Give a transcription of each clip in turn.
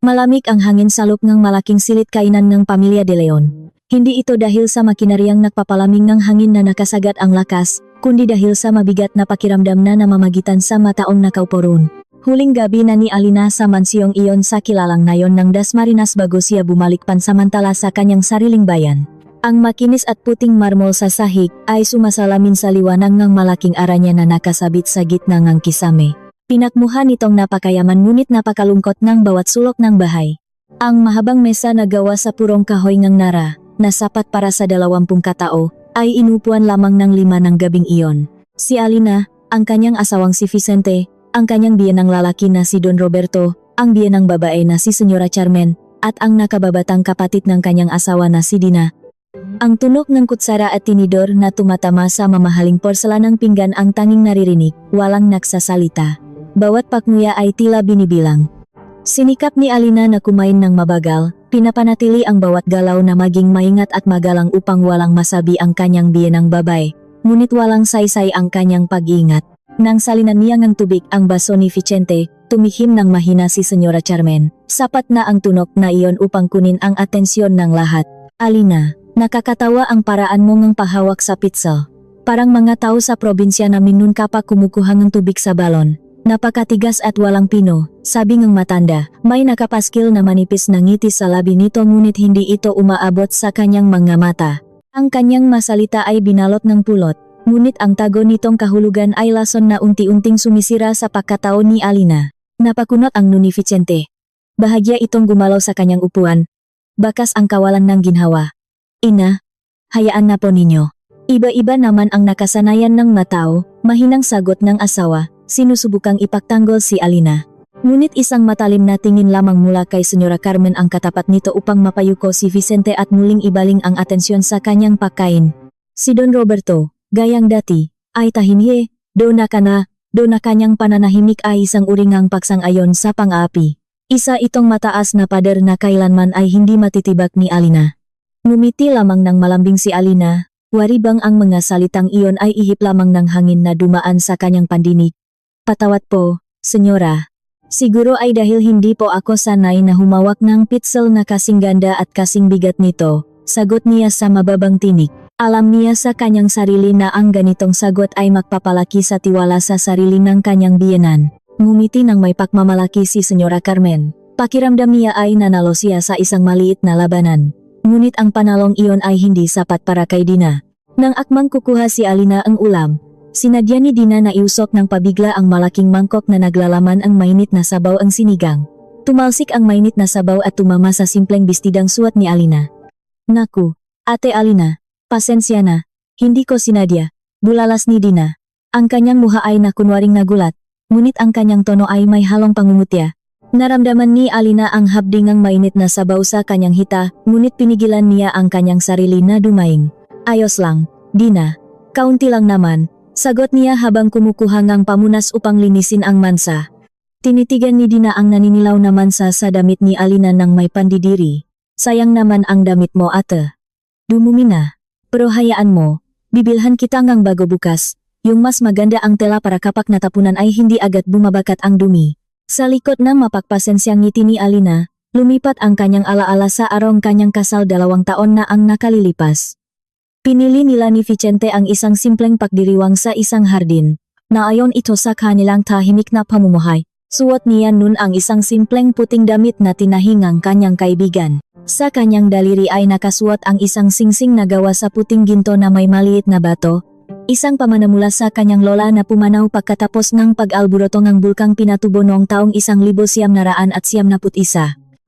Malamig ang hangin sa loob ng malaking silid kainan ng pamilya De Leon. Hindi ito dahil sa makinaryang nagpapalamig ng hangin na nakasagat ang lakas, kundi dahil sa mabigat na pakiramdam na namamagitan sa mataong nakaupo roon. Huling gabi na ni Alina sa mansyong iyon sa kilalang nayon ng Dasmariñas bago siya bumalik pansamantala sa kanyang sariling bayan. Ang makinis at puting marmol sa sahig ay sumasalamin sa liwanag ng malaking aranya na nakasabit sa gitna ng kisame. Pinakmuhan nitong napakayaman ngunit napakalungkot ng bawat sulok ng bahay. Ang mahabang mesa na gawa sa purong kahoy ng nara, na sapat para sa 20 katao, ay inupuan lamang ng 5 ng gabing iyon. Si Alina, ang kanyang asawang si Vicente, ang kanyang biyenang lalaki na si Don Roberto, ang biyenang babae na si Señora Carmen, at ang nakababatang kapatid ng kanyang asawa na si Dina. Ang tunog ng kutsara at tinidor na tumatama sa mamahaling porselanang pinggan ang tanging naririnig, walang nagsasalita. Bawat pakmuya ay tila binibilang. Sinikap ni Alina na kumain ng mabagal, pinapanatili ang bawat galaw na maging maingat at magalang upang walang masabi ang kanyang biyenang babae, ngunit walang saysay ang kanyang pag-iingat. Nang salinan niya ng tubig ang baso ni Vicente, tumihim ng mahina si Señora Carmen. Sapat na ang tunog na iyon upang kunin ang atensyon ng lahat. Alina, nakakatawa ang paraan mo ng pahawak sa pizza. Parang mga tao sa probinsya na minun ka pa kumukuha ng tubig sa balon. Napakatigas at walang pino, sabi ng matanda. May nakapaskil na manipis na ngiti sa labi nito ngunit hindi ito umaabot sa kanyang mga mata. Ang kanyang masalita ay binalot ng pulot, ngunit ang tago nitong kahulugan ay lason na unti-unting sumisira sa pagkatao ni Alina. Napakunot ang nuni Vicente. Bahagya itong gumalaw sa kanyang upuan. Bakas ang kawalan ng ginhawa. Ina, hayaan na po ninyo. Iba-iba naman ang nakasanayan ng matao, mahinang sagot ng asawa. Sinusubukang ipagtanggol si Alina. Ngunit isang matalim na tingin lamang mula kay Señora Carmen ang katapat nito upang mapayuko si Vicente at muling ibaling ang atensyon sa kanyang pagkain. Si Don Roberto, gayang dati, ay tahimik, do na kanyang pananahimik ay isang uringang pagsang-ayon sa pang-aapi. Isa itong mataas na pader na kailanman ay hindi matitibak ni Alina. Ngumiti lamang ng malambing si Alina, wari bang ang mga salitang iyon ay ihip lamang ng hangin na dumaan sa kanyang pandinig. Patawad po, senyora. Siguro ay dahil hindi po ako sanay na humawak ng pitzel na kasing ganda at kasing bigat nito, sagot niya sa mababang tinig. Alam niya sa kanyang sarili na ang ganitong sagot ay magpapalaki sa tiwala sa sarili ng kanyang biyenan. Ngumiti ng may pagmamalaki si Señora Carmen. Pakiramdam niya ay nanalo siya sa isang maliit na labanan. Ngunit ang panalong iyon ay hindi sapat para kay Dina. Nang akmang kukuha si Alina ang ulam, sinadya ni Dina na iusok ng pabigla ang malaking mangkok na naglalaman ang mainit na sabaw ang sinigang. Tumalsik ang mainit na sabaw at tumama sa simpleng bestidang suot ni Alina. Naku, Ate Alina, pasensya na, hindi ko sinadya, bulalas ni Dina. Ang kanyang muha ay nakunwaring nagulat, ngunit ang kanyang tono ay may halong pangungutya. Naramdaman ni Alina ang habdingang mainit na sabaw sa kanyang hita, ngunit pinigilan niya ang kanyang sarili na dumaing. Ayos lang, Dina, kaunti lang naman. Sagot niya habang kumukuha ng pamunas upang linisin ang mansa. Tinitigan ni Dina ang naninilaw na mansa sa damit ni Alina ng may pandidiri. Sayang naman ang damit mo ate. Dumumi na. Pero hayaan mo, bibilhan kita ng bago bukas. Yung mas maganda ang tela para kapag natapunan ay hindi agad bumabakat ang dumi. Sa likod ng mapagpasensyang ngiti ni Alina, lumipat ang kanyang alaala sa araw kanyang kasal 2 taon na ang nakalilipas. Pinili nila ni Vicente ang isang simpleng pagdiriwang sa isang hardin. Naayon ito sa kanilang tahimik na pamumuhay. Suot niya nun ang isang simpleng puting damit na tinahingang kanyang kaibigan. Sa kanyang daliri ay nakasuot ang isang singsing na gawa sa puting ginto na may maliit na bato. Isang pamanamula sa kanyang lola na pumanaw pagkatapos ng pag-alburoto ng bulkang Pinatubo noong taong 1991.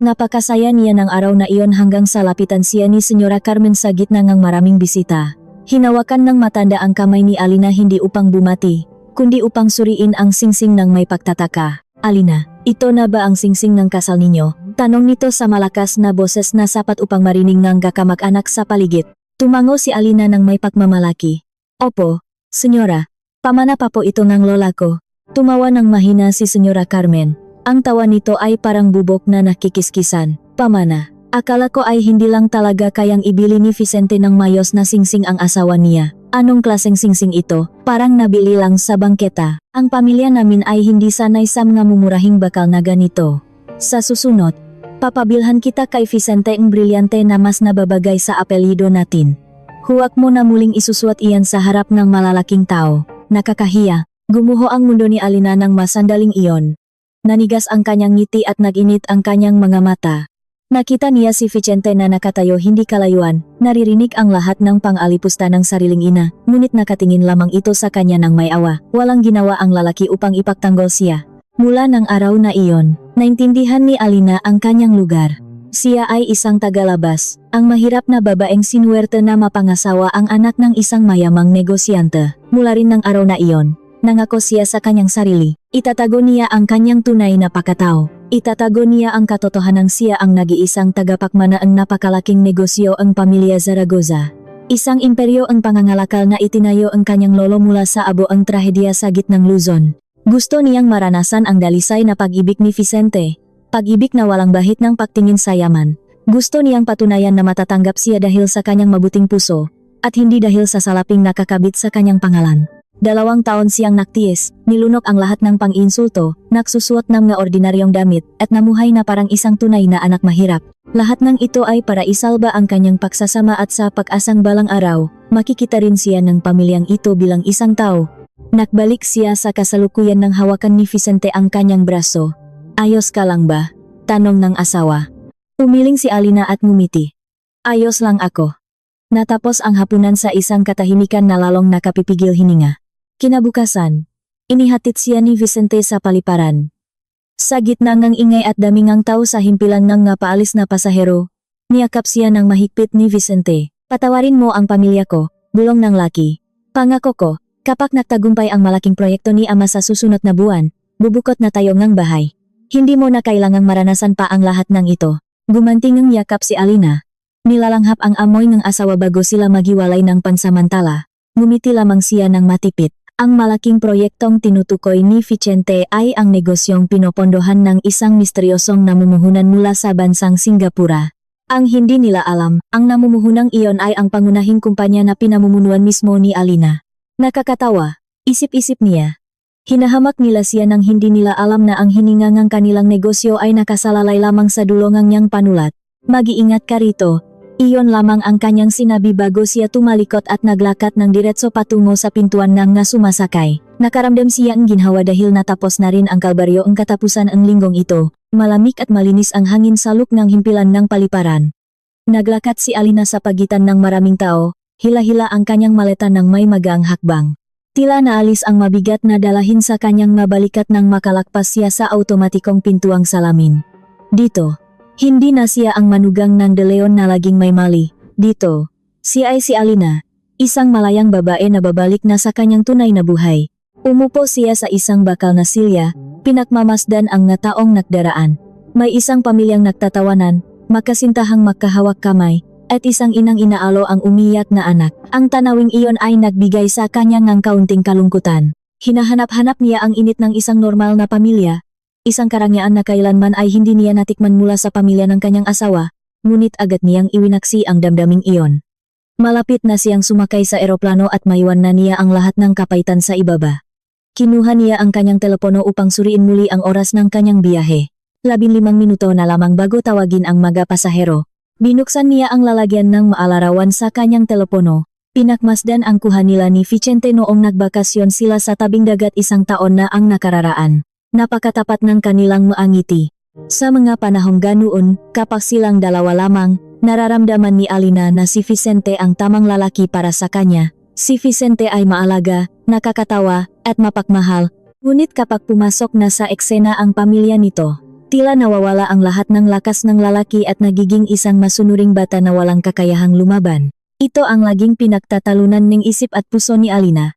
Napakasaya niya ng araw na iyon hanggang sa lapitan siya ni Señora Carmen sa gitna ng maraming bisita. Hinawakan ng matanda ang kamay ni Alina hindi upang bumati, kundi upang suriin ang singsing ng may pagtataka. Alina, ito na ba ang singsing ng kasal ninyo? Tanong nito sa malakas na boses na sapat upang marinig ng kakamag-anak sa paligid. Tumango si Alina ng may pagmamalaki. Opo, Señora, pamana pa po ito ng lola ko. Tumawa ng mahina si Señora Carmen. Ang tawa nito ay parang bubok na nakikiskisan. Pamana, akala ko ay hindi lang talaga kayang ibili ni Vicente ng mayos na singsing ang asawa niya. Anong klaseng singsing ito? Parang nabili lang sa bangketa. Ang pamilya namin ay hindi sanay sa mga mumurahing bakal na ganito. Sa susunod, Papabilhan kita kay Vicente ang brilyante na mas nababagay sa apelyido natin. Huwag mo na muling isusuot iyan sa harap ng malalaking tao. Nakakahiya. Gumuho ang mundo ni Alina ng masandaling iyon. Nanigas ang kanyang ngiti at nag-init ang kanyang mga mata. Nakita niya si Vicente na nakatayo hindi kalayuan, naririnig ang lahat ng pang-alipusta ng sariling ina, ngunit nakatingin lamang ito sa kanya ng may awa. Walang ginawa ang lalaki upang ipagtanggol siya. Mula ng araw na iyon, naintindihan ni Alina ang kanyang lugar. Siya ay isang tagalabas, ang mahirap na babaeng sinuwerte na mapangasawa ang anak ng isang mayamang negosyante. Mula rin ng araw na iyon, nangako siya sa kanyang sarili. Itatago niya ang kanyang tunay na pagkatao. Itatago niya ang katotohanan siya ang nag-iisang tagapagmana ang napakalaking negosyo ang pamilya Zaragoza. Isang imperyo ang pangangalakal na itinayo ang kanyang lolo mula sa abo ang trahedya sa gitnang Luzon. Gusto niyang maranasan ang dalisay na pag-ibig ni Vicente. Pag-ibig na walang bahit ng pagtingin sa yaman. Gusto niyang patunayan na matatanggap siya dahil sa kanyang mabuting puso, at hindi dahil sa salaping nakakabit sa kanyang pangalan. 2 taon siyang naktiis, nilunok ang lahat ng pang-insulto, nagsusuot ng mga ordinaryong damit, at namuhay na parang isang tunay na anak mahirap. Lahat ng ito ay para isalba ang kanyang pagsasama at sa pag-asang balang araw, makikita rin siya ng pamilyang ito bilang isang tao. Nakbalik siya sa kasalukuyan ng hawakan ni Vicente ang kanyang braso. Ayos ka lang ba? Tanong ng asawa. Umiling si Alina at ngumiti. Ayos lang ako. Natapos ang hapunan sa isang katahimikan na lalong nakapipigil hininga. Kinabukasan, inihatid siya ni Vicente sa paliparan. Sa gitna ng ingay at damingang tao sa himpilan ng napaalis na pasahero, niyakap siya ng mahigpit ni Vicente. Patawarin mo ang pamilya ko, bulong ng laki. Pangako ko, kapag nagtagumpay ang malaking proyekto ni Ama sa susunod na buwan, bubukod na tayo ng bahay. Hindi mo na kailangang maranasan pa ang lahat ng ito. Gumanting ng yakap si Alina. Nilalanghap ang amoy ng asawa bago sila maghiwalay ng pansamantala. Ngumiti lamang siya ng matipid. Ang malaking proyektong tinutukoy ni Vicente ay ang negosyong pinopondohan ng isang misteryosong namumuhunan mula sa bansang Singapura. Ang hindi nila alam, ang namumuhunang iyon ay ang pangunahing kumpanya na pinamumunuan mismo ni Alina. Nakakatawa, isip-isip niya. Hinahamak nila siya nang hindi nila alam na ang hiningangang kanilang negosyo ay nakasalalay lamang sa dulongang niyang panulat. Mag-iingat ka rito. Iyon lamang ang kanyang sinabi bago siya tumalikot at naglakat ng diretso patungo sa pintuan ng nasumasakay. Nakaramdam siya ang ginhawa dahil natapos na rin ang kalbaryo ang katapusan ang linggong ito. Malamig at malinis ang hangin sa loob ng himpilan ng paliparan. Naglakat si Alina sa pagitan ng maraming tao, hila-hila ang kanyang maleta ng may magaang hakbang. Tila naalis ang mabigat na dalahin sa kanyang mabalikat nang makalakpas siya sa automatikong pintuang salamin. Dito. Hindi na siya ang manugang ng De Leon na laging may mali. Dito, siya ay si Alina, isang malayang babae na babalik na sa kanyang tunay na buhay. Umupo siya sa isang bakal na silya, pinakmamasdan ang ngataong nakdaraan. May isang pamilyang nagtatawanan, makasintahang magkahawak kamay, at isang inang inaalo ang umiyak na anak. Ang tanawing iyon ay nagbigay sa kanya ng kaunting kalungkutan. Hinahanap-hanap niya ang init ng isang normal na pamilya. Isang karangyaan na kailanman ay hindi niya natikman mula sa pamilya ng kanyang asawa, ngunit agad niyang iwinaksi ang damdaming iyon. Malapit na siyang sumakay sa eroplano at maiwan na niya ang lahat ng kapaitan sa ibaba. Kinuha niya ang kanyang telepono upang suriin muli ang oras ng kanyang biyahe. 15 minuto na lamang bago tawagin ang mga pasahero. Binuksan niya ang lalagyan ng maalarawan sa kanyang telepono. Pinakmasdan ang kuha nila ni Vicente noong nagbakasyon sila sa tabing dagat 1 taon na ang nakararaan. Napakatapat ng kanilang maangiti. Sa mga panahong ganoon, kapag silang dalawa lamang, nararamdaman ni Alina na si Vicente ang tamang lalaki para sa kanya. Si Vicente ay maalaga, nakakatawa, at mapagmahal. Ngunit kapag pumasok na sa eksena ang pamilya nito, tila nawawala ang lahat ng lakas ng lalaki at nagiging isang masunuring bata na walang kakayahang lumaban. Ito ang laging pinagtatalunan ng isip at puso ni Alina.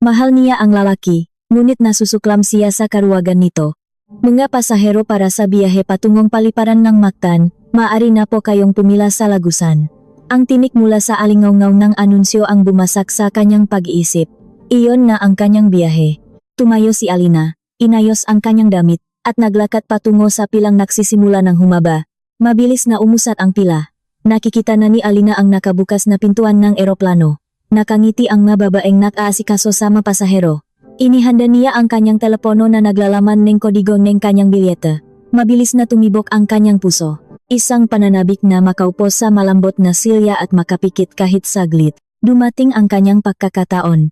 Mahal niya ang lalaki, ngunit nasusuklam siya sa karuwagan nito. Mga pasahero para sa biyahe patungong paliparan ng Mactan, maaari na po kayong pumila sa Lagusan. Ang tinik mula sa alingaw-ngaw ng anunsyo ang bumasak sa kanyang pag-iisip. Iyon na ang kanyang biyahe. Tumayo si Alina, inayos ang kanyang damit, at naglakad patungo sa pilang nagsisimula ng humaba. Mabilis na umusat ang pila. Nakikita na ni Alina ang nakabukas na pintuan ng eroplano. Nakangiti ang mababaeng nag-aasikaso sa mga pasahero. Inihanda niya ang kanyang telepono na naglalaman ng kodigo ng kanyang bilyete. Mabilis na tumibok ang kanyang puso. Isang pananabik na makaupo sa malambot na silya at makapikit kahit saglit. Dumating ang kanyang pagkakataon.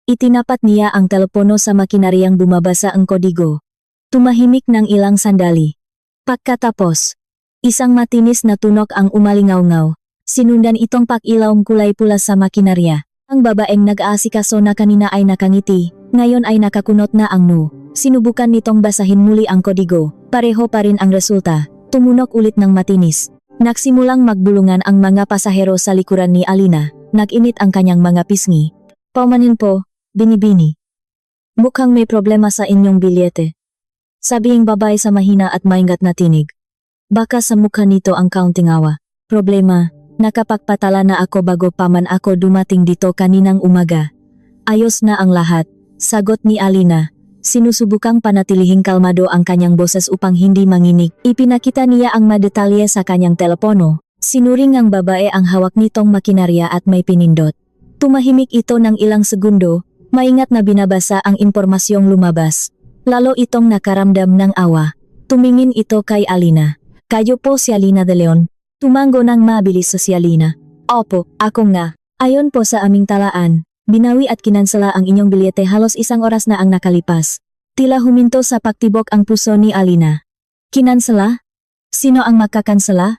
Itinapat niya ang telepono sa makinaryang bumabasa ang kodigo. Tumahimik ng ilang sandali. Pagkatapos, isang matinis na tunog ang umalingaw-ngaw. Sinundan itong pakilawng kulay pula sa makinarya. Ang babaeng nag-aasikaso na kanina ay nakangiti, ngayon ay nakakunot na ang no. Sinubukan nitong basahin muli ang kodigo, pareho pa rin ang resulta. Tumunok ulit ng matinis. Nagsimulang magbulungan ang mga pasahero sa likuran ni Alina. Nag-init ang kanyang mga pisngi. Paumanin po, binibini. Mukhang may problema sa inyong bilyete. Sabihing babae sa mahina at maingat na tinig. Baka sa mukha nito ang kaunting awa. Problema, nakapagpatala na ako bago pa man ako dumating dito kaninang umaga. Ayos na ang lahat, sagot ni Alina. Sinusubukang panatilihing kalmado ang kanyang boses upang hindi manginig. Ipinakita niya ang madetalye sa kanyang telepono. Sinuring ang babae ang hawak nitong makinarya at may pinindot. Tumahimik ito ng ilang segundo, maingat na binabasa ang impormasyong lumabas. Lalo itong nakaramdam ng awa. Tumingin ito kay Alina. Kayo po si Alina de Leon. Tumango ng mabilis si Alina. Opo, ako nga. Ayon po sa aming talaan, binawi at kinansela ang inyong bilyete halos isang oras na ang nakalipas. Tila huminto sa pagtibok ang puso ni Alina. Kinansela? Sino ang makakansela?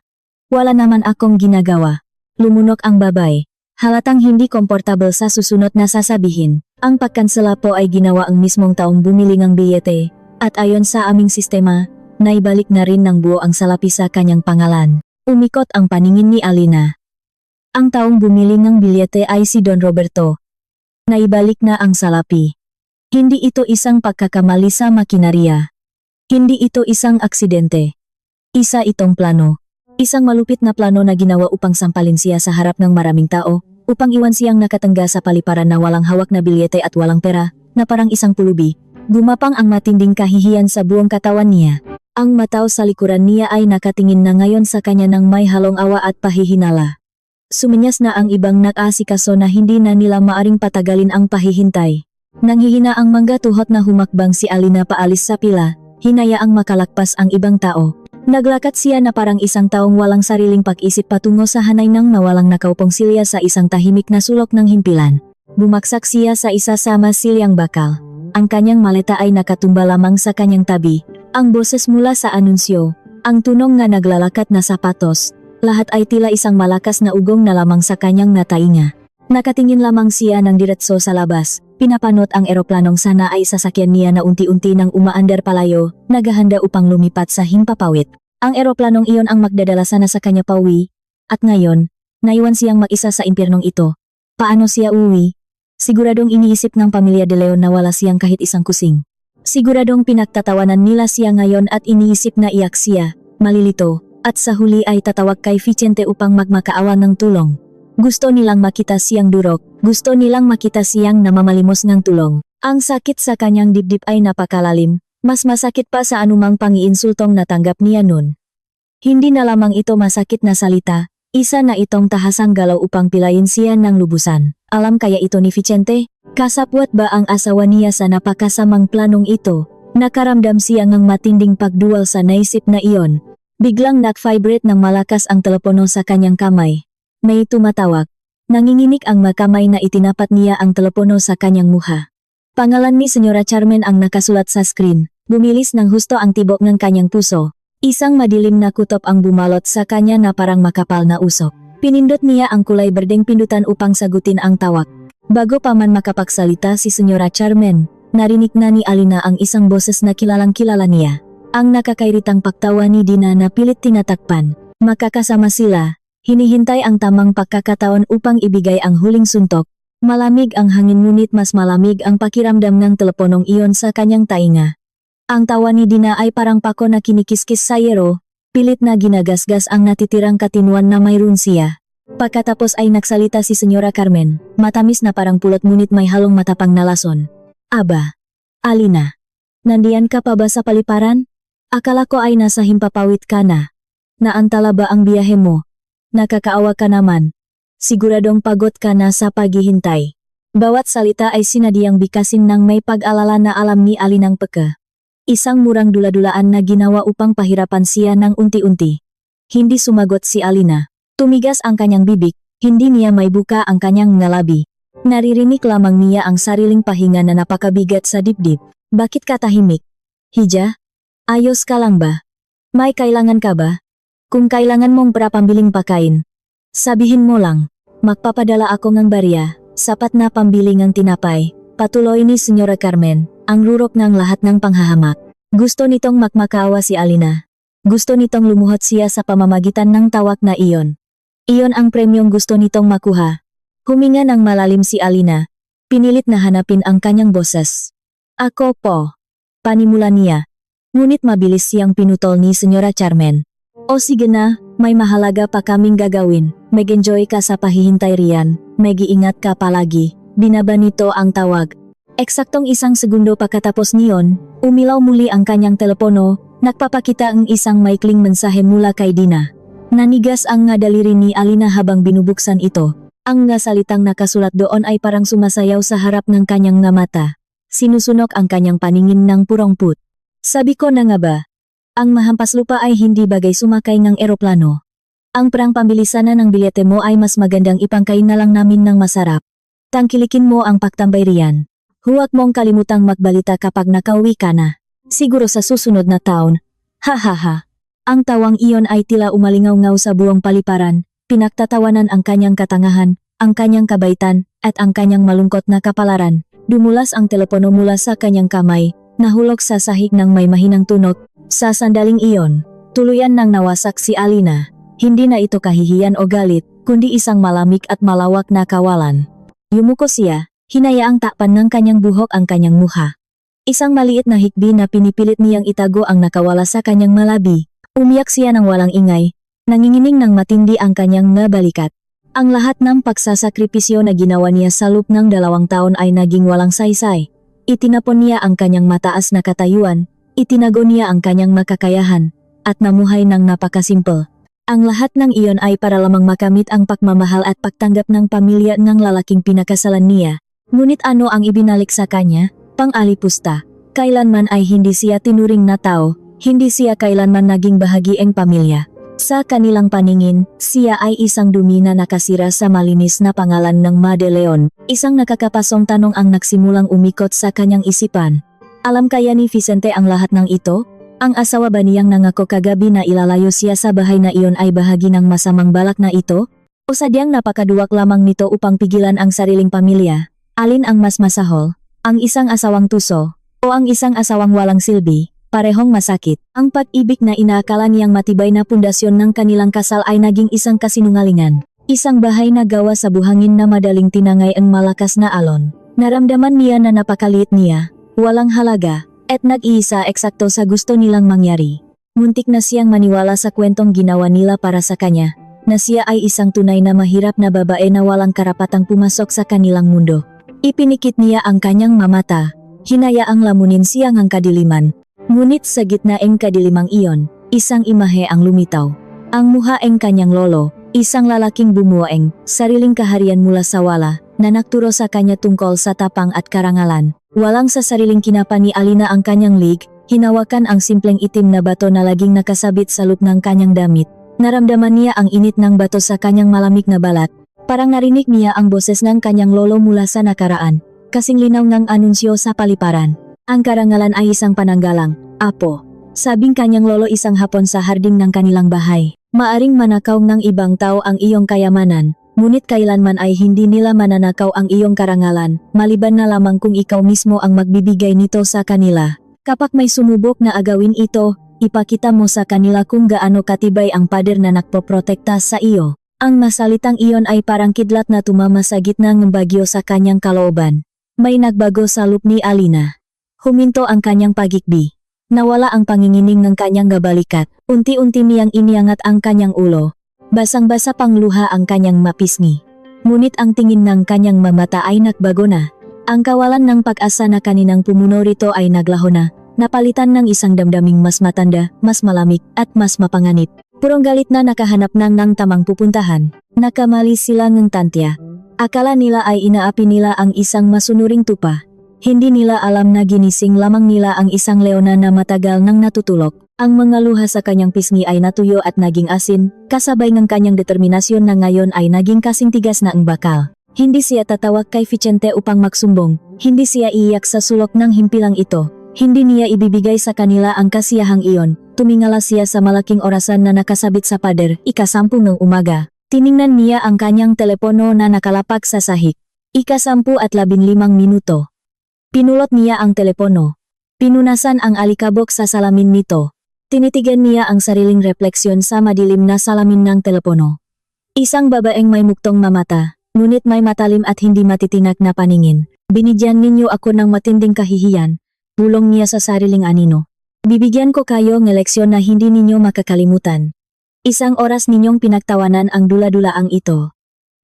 Wala naman akong ginagawa. Lumunok ang babae. Halatang hindi komportable sa susunod na sasabihin. Ang pagkansela po ay ginawa ang mismong taong bumili ng bilyete. At ayon sa aming sistema, naibalik na rin ng buo ang salapi sa kanyang pangalan. Umikot ang paningin ni Alina. Ang taong bumili ng bilyete ay si Don Roberto. Naibalik na ang salapi. Hindi ito isang pagkakamali sa makinarya. Hindi ito isang aksidente. Isa itong plano. Isang malupit na plano na ginawa upang sampalin siya sa harap ng maraming tao, upang iwan siyang nakatangga sa paliparan na walang hawak na bilyete at walang pera, na parang isang pulubi. Gumapang ang matinding kahihiyan sa buong katawan niya. Ang mataw sa likuran niya ay nakatingin na ngayon sa kanya ng may halong awa at pahihinala. Suminyas na ang ibang nag-asikaso na hindi na nila maaring patagalin ang pahihintay. Nanghihina ang mangga tuhot na humakbang si Alina paalis sa pila, hinayaang makalakpas ang ibang tao. Naglakat siya na parang isang taong walang sariling pag-isip patungo sa hanay ng nawalang nakaupong silya sa isang tahimik na sulok ng himpilan. Bumaksak siya sa isa sa masilyang bakal. Ang kanyang maleta ay nakatumba lamang sa kanyang tabi. Ang boses mula sa anunsyo, ang tunog nga naglalakat na sapatos, lahat ay tila isang malakas na ugong na lamang sa kanyang natainga. Nakatingin lamang siya ng diretso sa labas, pinapanot ang eroplanong sana ay sasakyan niya na unti-unti nang umaandar palayo, naghahanda upang lumipat sa himpapawid. Ang eroplanong iyon ang magdadala sana sa kanya pauwi, at ngayon, naiwan siyang mag-isa sa impyernong ito. Paano siya uwi? Siguradong iniisip ng pamilya de Leon na wala siyang kahit isang kusing. Siguradong pinagtatawanan nila siya ngayon at iniisip na iyak siya, malilito, at sa huli ay tatawag kay Vicente upang magmakaawa ng tulong. Gusto nilang makita siyang durok, gusto nilang makita siyang namamalimos ng tulong. Ang sakit sa kanyang dibdib ay napakalalim, mas masakit pa sa anumang pangiinsultong natanggap niya nun. Hindi na lamang ito masakit na salita, isa na itong tahasang galaw upang pilayin siya ng lubusan. Alam kaya ito ni Vicente? Kasapwat ba ang asawa niya sa napakasamang planong ito? Nakaramdam siya ng matinding pagduwal sa naisip na iyon. Biglang nag-vibrate ng malakas ang telepono sa kanyang kamay. May tumatawag. Nanginginig ang makamay na itinapat niya ang telepono sa kanyang muha. Pangalan ni Senyora Carmen ang nakasulat sa screen. Bumilis ng husto ang tibok ng kanyang puso. Isang madilim na kutob ang bumalot sa kanya na parang makapal na usok. Pinindot niya ang kulay berdeng pindutan upang sagutin ang tawag. Bago pa man makapagsalita si Senyora Carmen, narinig na ni Alina ang isang boses na kilalang-kilala niya. Ang nakakairitang pagtawa ni Dina na pilit tinatakpan. Makakasama sila, hinihintay ang tamang pagkakataon upang ibigay ang huling suntok. Malamig ang hangin ngunit mas malamig ang pakiramdam ng teleponong iyon sa kanyang tainga. Ang tawa ni Dina ay parang pako na kinikiskis sa yero, pilit na ginagasgas ang natitirang katinuan na mayroon siya. Pagkatapos ay nagsalita si Senyora Carmen, matamis na parang pulot ngunit may halong matapang na lason. Aba, Alina, nandiyan ka pa ba sa paliparan? Akala ko ay nasa himpapawid ka na. Naantala ba ang biyahe mo? Nakakaawa ka naman. Siguradong pagod ka na sa paghihintay. Bawat salita ay sinadiyang bikasin ng may pag-alala na alam ni Alinang peka. Isang murang dula-dulaan na ginawa upang pahirapan siya ng unti-unti. Hindi sumagot si Alina. Tumigas ang kanyang bibig, hindi niya may buka ang kanyang ngalabi. Naririnig lamang niya ang sariling pahinga na napakabigat sa dibdib. Bakit ka tahimik? Hija? Ayos ka lang ba? May kailangan ka ba? Kung kailangan mong pambiling pakain, sabihin mo lang. Magpapadala ako ng barya, sapat na pambili ng tinapay. Patuloy ni Senyora Carmen, ang rurok ng lahat ng panghahamak. Gusto nitong makmakaawa si Alina. Gusto nitong lumuhod siya sa pamamagitan ng tawag na iyon. Iyon ang premyong gusto nitong makuha. Huminga ng malalim si Alina. Pinilit na hanapin ang kanyang boses. Ako po. Panimula niya. Ngunit mabilis siyang pinutol ni Senyora Carmen. O sige na, may mahalaga pa kaming gagawin. Mag-enjoy ka sa pahihintay riyan. Mag-iingat ka palagi. Binaba nito ang tawag. Eksaktong 1 segundo pagkatapos niyon, umilaw muli ang kanyang telepono. Nagpapakita ang isang maikling mensahe mula kay Dina. Nanigas ang nga daliri ni Alina habang binubuksan ito. Ang nga salitang nakasulat doon ay parang sumasayaw sa harap ng kanyang nga mata. Sinusunok ang kanyang paningin ng purongput. Sabi ko na nga ba? Ang mahampas lupa ay hindi bagay sumakay ng eroplano. Ang perang pambilisanan ng bilyete mo ay mas magandang ipangkain na lang namin ng masarap. Tangkilikin mo ang pagtambay riyan. Huwag mong kalimutang magbalita kapag nakauwi ka na. Siguro sa susunod na taon. Ha. Ang tawang iyon ay tila umalingaw-ngaw sa buong paliparan. Pinagtatawanan ang kanyang katangahan, ang kanyang kabaitan, at ang kanyang malungkot na kapalaran. Dumulas ang telepono mula sa kanyang kamay, nahulog sa sahig ng may mahinang tunog. Sa sandaling iyon, tuluyan nang nawasak si Alina. Hindi na ito kahihiyan o galit, kundi isang malamig at malawak na kawalan. Yumuko siya, hinayaang takpan ng kanyang buhok ang kanyang muha. Isang maliit na hikbi na pinipilit niyang itago ang nakawala sa kanyang malabi. Umiyak siya ng walang ingay, nanginginig ng matindi ang kanyang nabalikat. Ang lahat ng pagsasakripisyo na ginawa niya sa loob ng 2 taon ay naging walang saysay. Itinapon niya ang kanyang mataas na katayuan, itinago niya ang kanyang makakayahan, at namuhay ng napakasimple. Ang lahat ng iyon ay para lamang makamit ang pagmamahal at pagtanggap ng pamilya ng lalaking pinakasalan niya. Ngunit ano ang ibinalik sa kanya? Pang-alipusta. Kailanman ay hindi siya tinuring na tao, hindi siya kailanman naging bahagi ng pamilya. Sa kanilang paningin, siya ay isang dumi na nakasira sa malinis na pangalan ng Made Leon. Isang nakakapasong tanong ang nagsimulang umikot sa kanyang isipan. Alam kaya ni Vicente ang lahat ng ito? Ang asawa ba niyang nangako kagabi na ilalayo siya sa bahay na iyon ay bahagi ng masamang balak na ito? O sadyang napakaduwak lamang nito upang pigilan ang sariling pamilya? Alin ang mas masahol? Ang isang asawang tuso? O ang isang asawang walang silbi? Parehong masakit. Ang pag-ibig na inaakala niyang matibay na pundasyon ng kanilang kasal ay naging isang kasinungalingan. Isang bahay na gawa sa buhangin na madaling tinangay ang malakas na alon. Naramdaman niya na napakaliit niya, walang halaga, at nag-iisa eksakto sa gusto nilang mangyari. Muntik na siyang maniwala sa kwentong ginawa nila para sa kanya, na siya ay isang tunay na mahirap na babae na walang karapatang pumasok sa kanilang mundo. Ipinikit niya ang kanyang mamata, hinayaang lamunin siyang ang kadiliman. Ngunit sa gitna ng kadilimang iyon, isang imahe ang lumitaw. Ang mukha ng kanyang lolo, isang lalaking bumuoeng, sariling kaharian mula sa wala, na nagturo sa kanya tungkol sa tapang at karangalan. Walang sa sariling kinapa ni Alina ang kanyang lig, hinawakan ang simpleng itim na bato na laging nakasabit sa loob ng kanyang damit. Naramdaman niya ang init ng bato sa kanyang malamig na balat. Parang narinig niya ang boses ng kanyang lolo mula sa nakaraan. Kasing linaw ng anunsyo sa paliparan. Ang karangalan ay isang pananggalang, apo. Sabing kanyang lolo isang hapon sa harding ng kanilang bahay. Maaring manakaw ng ibang tao ang iyong kayamanan, ngunit kailanman ay hindi nila mananakaw ang iyong karangalan, maliban na lamang kung ikaw mismo ang magbibigay nito sa kanila. Kapag may sumubok na agawin ito, ipakita mo sa kanila kung gaano katibay ang pader na nagpoprotekta sa iyo. Ang masalitang iyon ay parang kidlat na tumama sa gitna ng bagyo sa kanyang kalooban. May nagbago sa loob ni Alina. Huminto ang kanyang pagikbi. Nawala ang pangingining ng kanyang gabalikat. Unti-unti niyang iniangat ang kanyang ulo. Basang-basa pang luha ang kanyang mapisngi. Ngunit ang tingin ng kanyang mamata ay nagbago na. Ang kawalan ng pag-asa na kaninang pumuno rito ay naglaho na, napalitan ng isang damdaming mas matanda, mas malamig, at mas mapanganib. Purong galit na nakahanap ng tamang pupuntahan. Nakamali sila ng tantya. Akala nila ay inaapi nila ang isang masunuring tupa. Hindi nila alam na ginising lamang nila ang isang leona na matagal nang natutulog. Ang mga luha sa kanyang pisngi ay natuyo at naging asin, kasabay ng kanyang determinasyon na ngayon ay naging kasing tigas na ang bakal. Hindi siya tatawag kay Vicente upang magsumbong, hindi siya iiyak sa sulok ng himpilang ito. Hindi niya ibibigay sa kanila ang kasiyahang iyon. Tumingala siya sa malaking orasan na nakasabit sa pader, 10:10 ng umaga. Tiningnan niya ang kanyang telepono na nakalapak sa sahig. 10:15 minuto. Pinulot niya ang telepono. Pinunasan ang alikabok sa salamin nito. Tinitigan niya ang sariling refleksyon sa madilim na salamin ng telepono. Isang babaeng may muktong mamata, ngunit may matalim at hindi matitinak na paningin. Binigyan ninyo ako ng matinding kahihiyan, bulong niya sa sariling anino. Bibigyan ko kayo ng leksyon na hindi ninyo makakalimutan. Isang oras ninyong pinagtawanan ang dula-dulaang ito.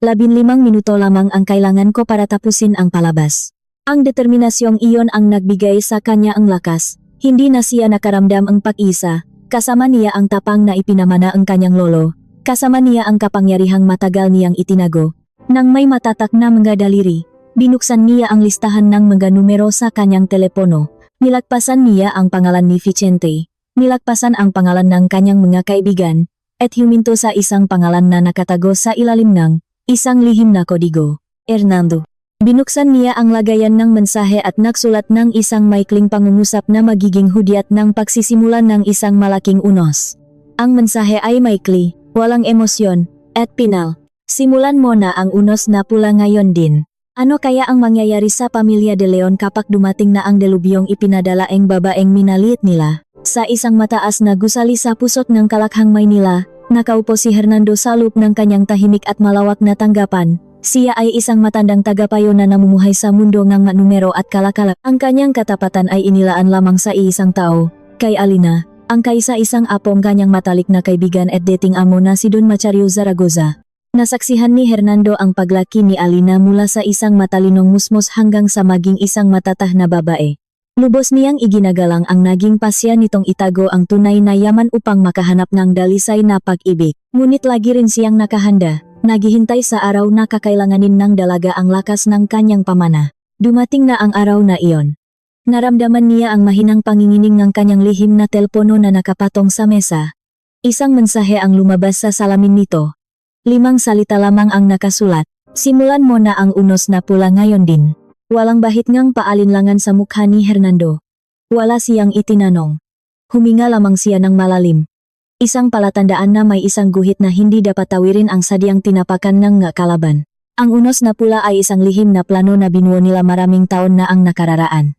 15 minuto lamang ang kailangan ko para tapusin ang palabas. Ang determinasyong iyon ang nagbigay sa kanya ang lakas. Hindi na siya nakaramdam ang pag-isa, kasama niya ang tapang na ipinamana ang kanyang lolo, kasama niya ang kapangyarihang matagal niyang itinago. Nang may matatak na mga daliri, binuksan niya ang listahan ng mga numero sa kanyang telepono. Nilagpasan niya ang pangalan ni Vicente, nilagpasan ang pangalan ng kanyang mga kaibigan, at huminto sa isang pangalan na nakatago sa ilalim ng isang lihim na kodigo. Hernando. Binuksan niya ang lagayan ng mensahe at nagsulat ng isang maikling pangungusap na magiging hudyat ng pagsisimulan ng isang malaking unos. Ang mensahe ay maikli, walang emosyon, at pinal. Simulan mo na ang unos na pula ngayon din. Ano kaya ang mangyayari sa pamilya de Leon kapag dumating na ang delubyong ipinadala ang babaeng minaliit nila? Sa isang mataas na gusali sa pusot ng Kalakhang, Maynila, nakaupo si Hernando sa loob ng kanyang tahimik at malawak na tanggapan. Siya ay isang matandang tagapayo na namumuhay sa mundo ng numero at kalakalak. Ang kanyang katapatan ay inilaan lamang sa iisang tao, kay Alina, ang kaisa-isang apong kanyang matalik na kaibigan at dating amo na si Don Macario Zaragoza. Nasaksihan ni Hernando ang paglaki ni Alina mula sa isang matalinong musmos hanggang sa maging isang matatah na babae. Lubos niyang iginagalang ang naging pasya nitong itago ang tunay na yaman upang makahanap ng dalisay na pag-ibig. Ngunit lagi rin siyang nakahanda. Naghihintay sa araw na kakailanganin ng dalaga ang lakas ng kanyang pamana. Dumating na ang araw na iyon. Naramdaman niya ang mahinang pangingining ng kanyang lihim na telepono na nakapatong sa mesa. Isang mensahe ang lumabas sa salamin nito. 5 salita lamang ang nakasulat. Simulan mo na ang unos na pula ngayon din. Walang bahit ngang paalinlangan sa mukha ni Hernando. Wala siyang itinanong. Huminga lamang siya ng malalim. Isang palatandaan na may isang guhit na hindi dapat tawirin ang sadyang tinapakan ng kalaban. Ang unos na pula ay isang lihim na plano na binuo nila maraming taon na ang nakararaan.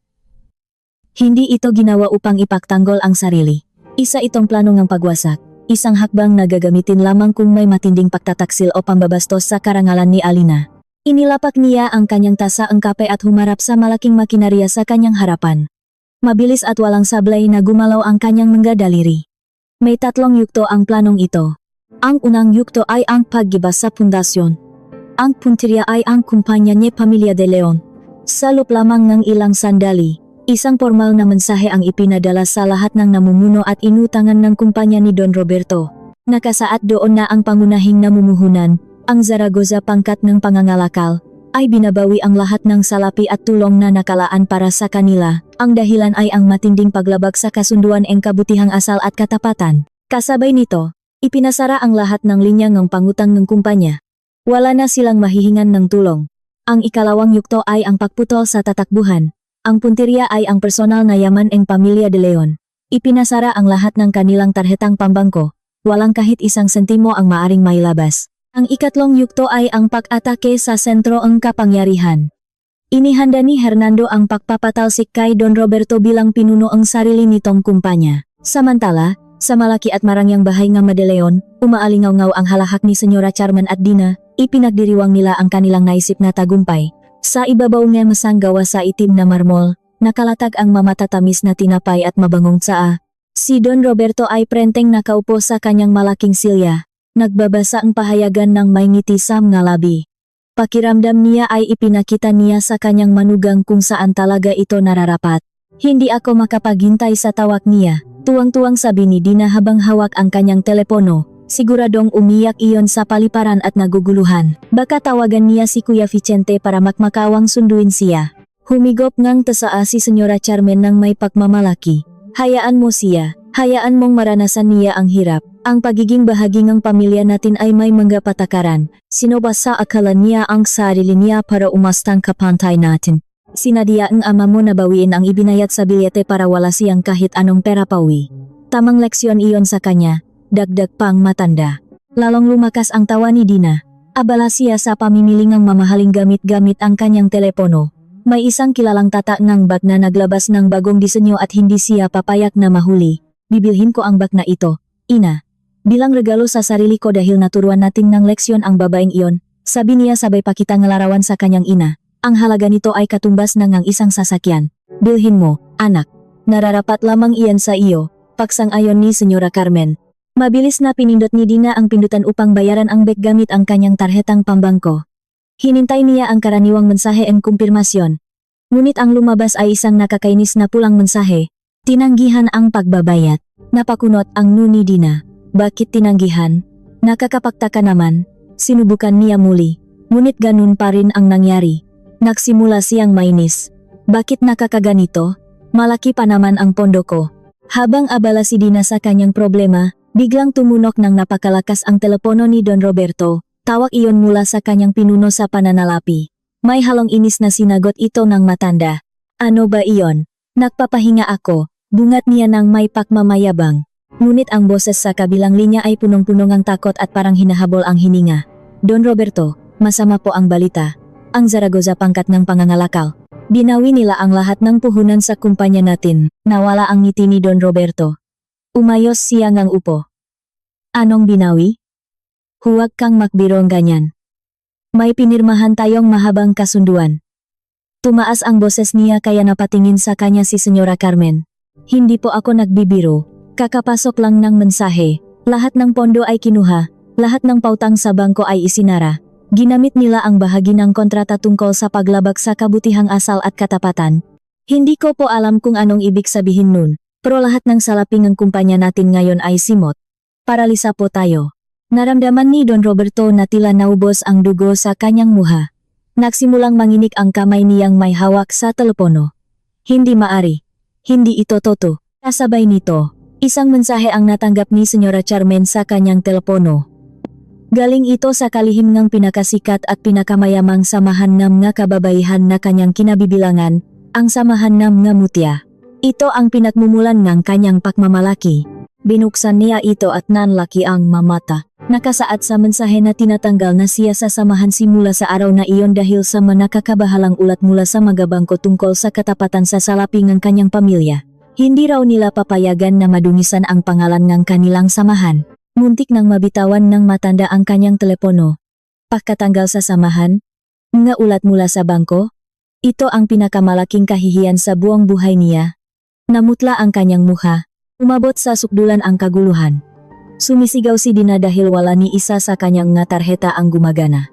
Hindi ito ginawa upang ipagtanggol ang sarili. Isa itong plano ng pagwasak. Isang hakbang na gagamitin lamang kung may matinding pagtataksil o pambabastos sa karangalan ni Alina. Inilapak niya ang kanyang tasa ng kape at humarap sa malaking makinarya sa kanyang harapan. Mabilis at walang sablay na gumalaw ang kanyang mga daliri. May 3 yugto ang planong ito. Ang unang yugto ay ang paggiba sa pundasyon. Ang puntirya ay ang kumpanya ni Pamilya de Leon. Sa loob lamang ng ilang sandali, isang formal na mensahe ang ipinadala sa lahat ng namumuno at inutangan ng kumpanya ni Don Roberto. Nakasaad doon na ang pangunahing namumuhunan, ang Zaragoza pangkat ng pangangalakal, ay binabawi ang lahat ng salapi at tulong na nakalaan para sa kanila. Ang dahilan ay ang matinding paglabag sa kasunduan ng kabutihang asal at katapatan. Kasabay nito, ipinasara ang lahat ng linya ng pangutang ng kumpanya. Wala na silang mahihingan ng tulong. Ang ikalawang yugto ay ang pagputol sa tatakbuhan. Ang puntirya ay ang personal na yaman ng Pamilya de Leon. Ipinasara ang lahat ng kanilang tarhetang pambangko. Walang kahit isang sentimo ang maaring mailabas. Ang ikatlong yugto ay ang pag-atake sa sentro ng kapangyarihan. Inihanda ni Hernando ang pagpapatalsik kay Don Roberto bilang pinuno ang sarili nitong kumpanya. Samantala, sa malaki at marangyang bahay ng De Leon, umaalingaw-ngaw ang halahak ni Senyora Carmen at Dina, ipinagdiriwang nila ang kanilang naisip na tagumpay. Sa ibabaw ng masang gawa sa itim na marmol, nakalatag ang mamatatamis na tinapay at mabangong tsaa. Si Don Roberto ay prenteng nakaupo sa kanyang malaking silya. Nagbabasa ang pahayagan ng may ngiti sa mga labi. Pakiramdam niya ay ipinakita niya sa kanyang manugang kung saan talaga ito nararapat. Hindi ako makapaghintay sa tawag niya, tuwang-tuwang sabi ni Dina habang hawak ang kanyang telepono. Siguradong umiyak iyon sa paliparan at naguguluhan. Baka tawagan niya si Kuya Vicente para makmakawang sunduin siya. Humigop ngang tasaa si Senyora Carmen ng may pagmamalaki. Hayaan mo siya, hayaan mong maranasan niya ang hirap. Ang pagiging bahagi ng pamilya natin ay may mga patakaran. Sino ba sa akala niya ang sarili niya para umastang kapantay natin? Sinadya ang ama mo na bawiin ang ibinayat sa bilyete para wala siyang kahit anong pera pauwi. Tamang leksyon iyon sa kanya, dagdag pang matanda. Lalong lumakas ang tawa ni Dina. Abala siya sa pamimiling ng mamahaling gamit-gamit ang kanyang telepono. May isang kilalang tata ng bag na naglabas ng bagong disenyo at hindi siya papayak na mahuli. Bibilhin ko ang bag na ito, ina. Bilang regalo sa sarili ko dahil naturuan natin ng leksyon ang babaeng iyon, sabi niya sabay pakita ngalarawan sa kanyang ina. Ang halaga nito ay katumbas ng ang isang sasakyan. Bilhin mo, anak. Nararapat lamang iyan sa iyo, paksang-ayon ni Senyora Carmen. Mabilis na pinindot ni Dina ang pindutan upang bayaran ang bag gamit ang kanyang tarhetang pambangko. Hinintay niya ang karaniwang mensahe and kumpirmasyon. Ngunit ang lumabas ay isang nakakainis na pulang mensahe. Tinanggihan ang pagbabayad. Napakunot ang nuni Dina. Bakit tinanggihan? Nakakapagtaka naman. Sinubukan niya muli. Ngunit ganun pa rin ang nangyari. Nagsimula siyang mainis. Bakit nakakaganito? Malaki pa naman ang pondo ko. Habang abala si Dina sa kanyang problema, biglang tumunok ng napakalakas ang telepono ni Don Roberto. Tawag iyon mula sa kanyang pinuno sa pananalapi. May halong inis na sinagot ito ng matanda. Ano ba iyon? Nagpapahinga ako, bungat niya ng may pakmamayabang. Ngunit ang boses sa kabilang linya ay punong-puno ng takot at parang hinahabol ang hininga. Don Roberto, masama po ang balita. Ang Zaragoza pangkat ng pangangalakal. Binawi nila ang lahat ng puhunan sa kumpanya natin. Nawala ang ngiti ni Don Roberto. Umayos siya ngang upo. Anong binawi? Huwag kang makbirong ganyan. May pinirmahan tayong mahabang kasunduan. Tumaas ang boses niya kaya napatingin sa kanya si Senyora Carmen. Hindi po ako nagbibiro. Kakapasok lang ng mensahe. Lahat ng pondo ay kinuha. Lahat ng pautang sa bangko ay isinara. Ginamit nila ang bahagi ng kontrata tungkol sa paglabag sa kabutihang asal at katapatan. Hindi ko po alam kung anong ibig sabihin nun. Pero lahat ng salapi ng kumpanya natin ngayon ay simot. Paralisa po tayo. Naramdaman ni Don Roberto na tila naubos ang dugo sa kanyang muha. Nagsimulang manginig ang kamay niyang may hawak sa telepono. Hindi maari. Hindi ito toto. Kasabay nito, isang mensahe ang natanggap ni Senyora Carmen sa kanyang telepono. Galing ito sa kalihim ng pinakasikat at pinakamayamang samahan ng mga kababaihan na kanyang kinabibilangan, ang samahan ng mga mutya. Ito ang pinagmumulan ng kanyang pagmamalaki. Binuksan niya ito at nanlaki ang mamata. Nakasaad sa mensahe na tinatanggal na siya sa samahan simula sa araw na iyon dahil sa manakakabahalang ulat mula sa mga bangko tungkol sa katapatan sa salapi ng kanyang pamilya. Hindi raw nila papayagan na madungisan ang pangalan ng kanilang samahan. Muntik nang mabitawan ng matanda ang kanyang telepono. Pagkatanggal sa samahan, mga ulat mula sa bangko, ito ang pinakamalaking kahihiyan sa buong buhay niya. Namutla ang kanyang mukha. Umabot sa sukdulan ang kaguluhan. Sumisigaw si Dina dahil wala ni isa sa kanyang nga tarheta ang gumagana.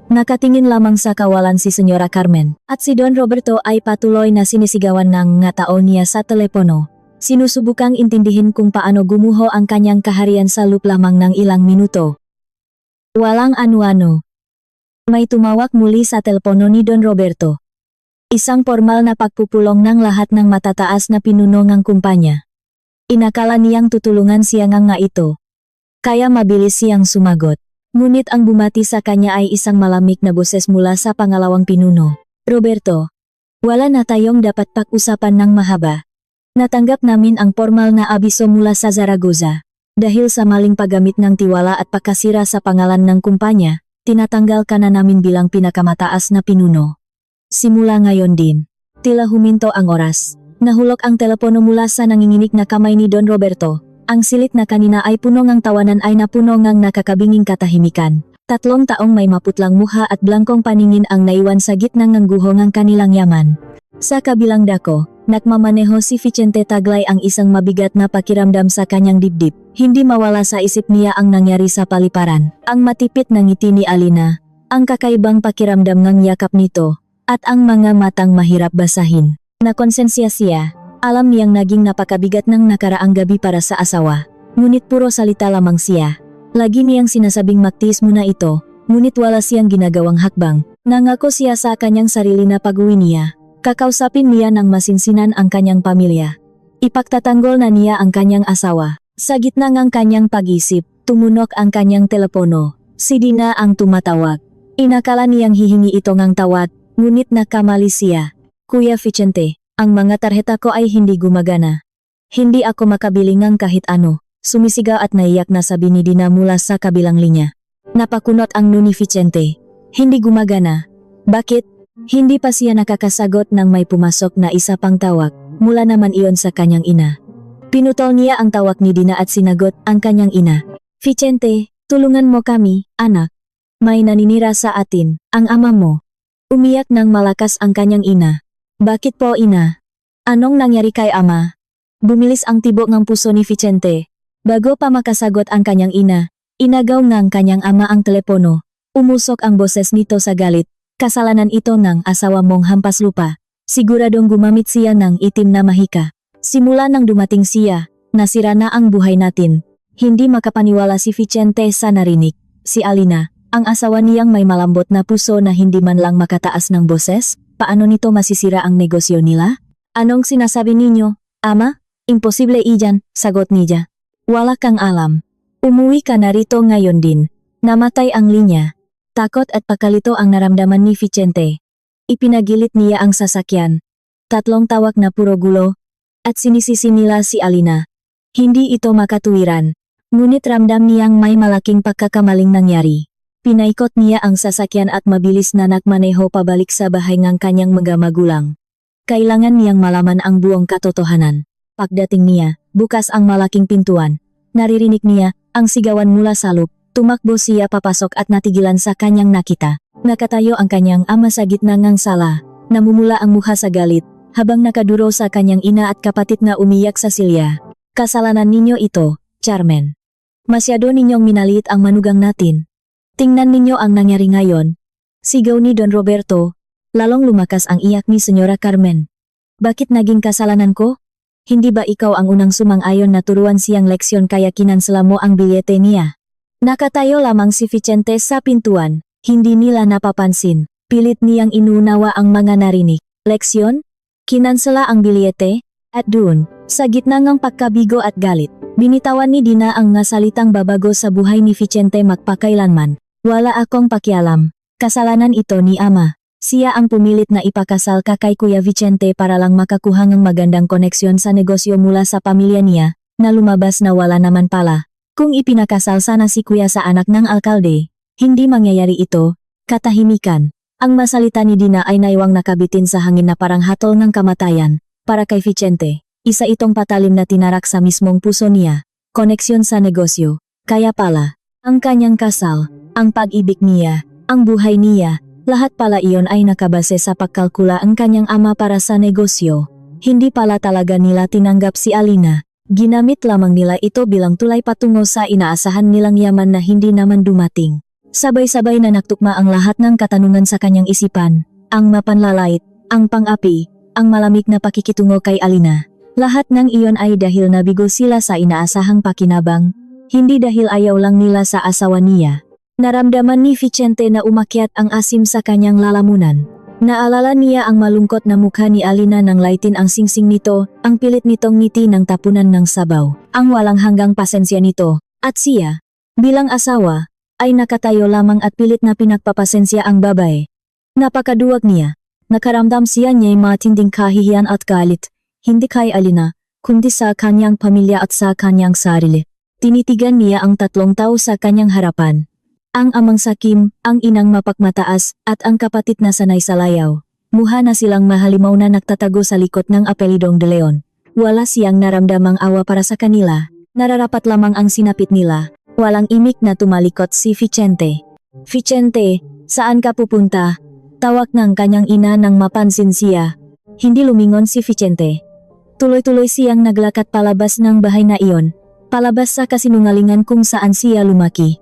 Nakatingin lamang sa kawalan si Senyora Carmen at si Don Roberto ay patuloy na sinisigawan ng nga tao niya sa telepono. Sinusubukang intindihin kung paano gumuho ang kanyang kaharian sa loop lamang ng ilang minuto. Walang ano-ano. May tumawag muli sa telepono ni Don Roberto. Isang formal na pagpupulong ng lahat ng matataas na pinuno ng kumpanya. Inakala niyang tutulungan siya nga ito. Kaya mabilis siyang sumagot. Ngunit ang bumati sa kanya ay isang malamig na boses mula sa pangalawang pinuno. Roberto, wala na tayong dapat pag-usapan ng mahaba. Natanggap namin ang formal na abiso mula sa Zaragoza. Dahil sa maling paggamit ng tiwala at pagkasira sa pangalan ng kumpanya, tinatanggal ka na namin bilang pinakamataas na pinuno. Simula ngayon din. Tila huminto ang oras. Nahulog ang telepono mula sa nanginginig na kamay ni Don Roberto. Ang silit na kanina ay puno ngang tawanan ay napuno ngang nakakabinging katahimikan. 3 taong may maputlang muha at blangkong paningin ang naiwan sa gitna ng guho ng kanilang yaman. Sa kabilang dako, nagmamaneho si Vicente Taglay ang isang mabigat na pakiramdam sa kanyang dibdib. Hindi mawala sa isip niya ang nangyari sa paliparan. Ang matipit na ngiti ni Alina, ang kakaibang pakiramdam ng yakap nito, at ang mga matang mahirap basahin. Nakonsensya siya, alam niyang naging napakabigat ng nakaraang gabi para sa asawa. Ngunit puro salita lamang siya. Lagi niyang sinasabing magtiis muna ito, ngunit wala siyang ginagawang hakbang. Nangako siya sa kanyang sarili na pag-uwi niya, Kakausapin niya ng masinsinan ang kanyang pamilya. Ipagtatanggol na niya ang kanyang asawa. Sa gitna ng kanyang pag-isip, tumunok ang kanyang telepono. Si Dina ang tumatawag. Inakala niyang hihingi ito ng tawad, ngunit nakamali siya. Kuya Vicente, ang mga tarheta ko ay hindi gumagana. Hindi ako makabili ng kahit ano. Sumisigaw at naiyak na sabi ni Dina mula sa kabilang linya. Napakunot ang ni Vicente. Hindi gumagana. Bakit? Hindi pa siya nakakasagot nang may pumasok na isa pang tawag, mula naman iyon sa kanyang ina. Pinutol niya ang tawag ni Dina at sinagot ang kanyang ina. Vicente, tulungan mo kami, anak. May naninira sa atin, ang ama mo. Umiyak ng malakas ang kanyang ina. Bakit po ina? Anong nangyari kay ama? Bumilis ang tibok ng puso ni Vicente. Bago pa makasagot ang kanyang ina, inagaw ng kanyang ama ang telepono. Umusok ang boses nito sa galit. Kasalanan ito ng asawa mong hampas lupa. Siguradong gumamit siya ng itim na mahika. Simula nang dumating siya, nasira na ang buhay natin. Hindi makapaniwala si Vicente sa narinig. Si Alina, ang asawa niyang may malambot na puso na hindi man lang makataas ng boses, paano nito masisira ang negosyo nila? Anong sinasabi ninyo, ama? Imposible iyan, sagot niya. Wala kang alam. Umuwi ka na rito ngayon din. Namatay ang linya. Takot at pakalito ang naramdaman ni Vicente. Ipinagilit niya ang sasakyan. Tatlong tawag na puro gulo. At sinisisi nila si Alina. Hindi ito makatuwiran. Ngunit ramdam niyang may malaking pagkakamaling nangyari. Pinaikot niya ang sasakyan at mabilis na nagmaneho pabalik sa bahay ng kanyang mga magulang. Kailangan niyang malaman ang buong katotohanan. Pagdating niya, bukas ang malaking pintuan. Naririnig niya ang sigawan mula sa loob. Tumakbo siya papasok at natigilan sa kanyang nakita. Nakatayo ang kanyang ama sa gitna ng sala. Namumula ang mukha sa galit, habang nakaduro sa kanyang ina at kapatid na umiyak sa silya. Kasalanan ninyo ito, Carmen. Masyado ninyong minaliit ang manugang natin. Tingnan ninyo ang nangyari ngayon. Sigaw ni Don Roberto. Lalong lumakas ang iyak ni Senyora Carmen. Bakit naging kasalanan ko? Hindi ba ikaw ang unang sumang-ayon na turuan siyang leksyon kaya kinansela mo ang bilyete niya? Nakatayo lamang si Vicente sa pintuan, hindi nila napapansin. Pilit niyang inuunawa ang mga narinig. Leksyon? Kinansela ang bilyete? At doon, sa gitna ng pagkabigo at galit, binitawan ni Dina ang nasalitang babago sa buhay ni Vicente magpakailanman. Wala akong pakialam. Kasalanan ito ni ama. Siya ang pumilit na ipakasal ka kay Kuya Vicente para lang makakuha ng magandang koneksyon sa negosyo mula sa pamilya niya, na lumabas na wala naman pala. Kung ipinakasal sana si Kuya sa anak ng alkalde, hindi mangyayari ito. Katahimikan. Ang masalita ni Dina ay naiwang nakabitin sa hangin na parang hatol ng kamatayan. Para kay Vicente, isa itong patalim na tinarak sa mismong puso niya. Koneksyon sa negosyo. Kaya pala, ang kanyang kasal, ang pag-ibig niya, ang buhay niya, lahat pala iyon ay nakabase sa pagkalkula ang kanyang ama para sa negosyo. Hindi pala talaga nila tinanggap si Alina. Ginamit lamang nila ito bilang tulay patungo sa inaasahan nilang yaman na hindi naman dumating. Sabay-sabay na nagtukma ang lahat ng katanungan sa kanyang isipan. Ang mapanlalait, ang pang-api, ang malamig na pakikitungo kay Alina. Lahat ng iyon ay dahil nabigo sila sa inaasahang pakinabang. Hindi dahil ayaw lang nila sa asawa niya. Naramdaman ni Vicente na umakyat ang asim sa kanyang lalamunan. Naalala niya ang malungkot na mukha ni Alina nang laitin ang singsing nito, ang pilit nitong ngiti ng tapunan ng sabaw, ang walang hanggang pasensya nito, at siya, bilang asawa, ay nakatayo lamang at pilit na pinagpapasensya ang babae. Napakaduwag niya. Nakaramdam siya niya'y matinding kahihiyan at galit, hindi kay Alina, kundi sa kanyang pamilya at sa kanyang sarili. Tinitigan niya ang tatlong tao sa kanyang harapan. Ang amang sakim, ang inang mapagmataas, at ang kapatid na sanay sa layaw. Muha na silang mahalimaw na nagtatago sa likod ng apelidong De Leon. Wala siyang naramdamang awa para sa kanila, nararapat lamang ang sinapit nila. Walang imik na tumalikot si Vicente. Vicente, saan ka pupunta? Tawag ng kanyang ina nang mapansin siya. Hindi lumingon si Vicente. Tuloy-tuloy siyang naglakad palabas ng bahay na iyon, palabas sa kasinungalingan kung saan siya lumaki.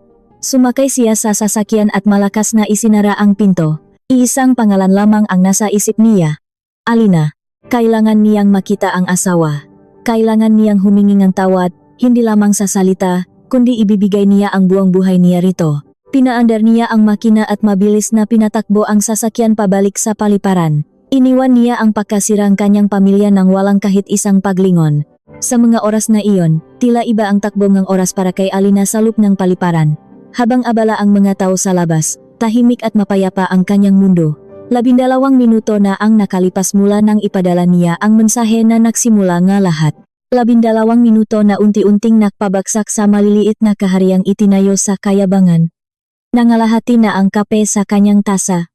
Sumakay siya sa sasakyan at malakas na isinara ang pinto. Iisang pangalan lamang ang nasa isip niya. Alina. Kailangan niyang makita ang asawa. Kailangan niyang humingi ng tawad, hindi lamang sa salita, kundi ibibigay niya ang buong buhay niya rito. Pinaandar niya ang makina at mabilis na pinatakbo ang sasakyan pabalik sa paliparan. Iniwan niya ang pagkasirang kanyang pamilya nang walang kahit isang paglingon. Sa mga oras na iyon, tila iba ang takbo ng oras para kay Alina sa loob ng paliparan. Habang abala ang mga tao sa labas, tahimik at mapayapa ang kanyang mundo. 12 minuto na ang nakalipas mula nang ipadala niya ang mensahe na nagsimula nga lahat. 12 minuto na unti-unting nakpabagsak sa maliliit na kahariang itinayo sa kayabangan. Nangalahati na ang kape sa kanyang tasa.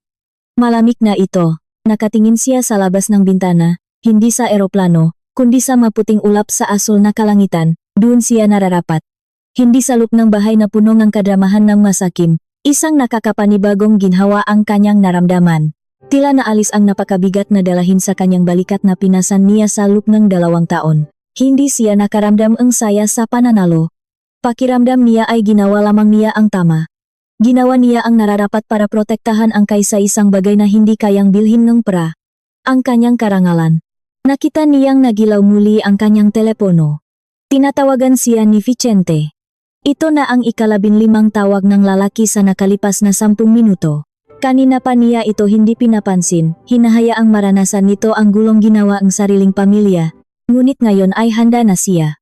Malamig na ito. Nakatingin siya sa labas ng bintana, hindi sa eroplano, kundi sa maputing ulap sa asul na kalangitan. Doon siya nararapat. Hindi sa loob ng bahay na puno ng kadramahan ng masakim, isang nakakapanibagong ginhawa ang kanyang naramdaman. Tila naalis ang napakabigat na dalahin sa kanyang balikat na pinasan niya sa loob ng 2 taon. Hindi siya nakaramdam ang saya sa pananalo. Pakiramdam niya ay ginawa lamang niya ang tama. Ginawa niya ang nararapat para protektahan ang kaysa-isang bagay na hindi kayang bilhin ng pera. Ang kanyang karangalan. Nakita niyang nagilaw muli ang kanyang telepono. Tinatawagan siya ni Vicente. Ito na ang ika-15 tawag ng lalaki sa nakalipas na 10 minuto. Kanina pa niya ito hindi pinapansin, hinahayaang maranasan nito ang gulong ginawa ang sariling pamilya. Ngunit ngayon ay handa na siya.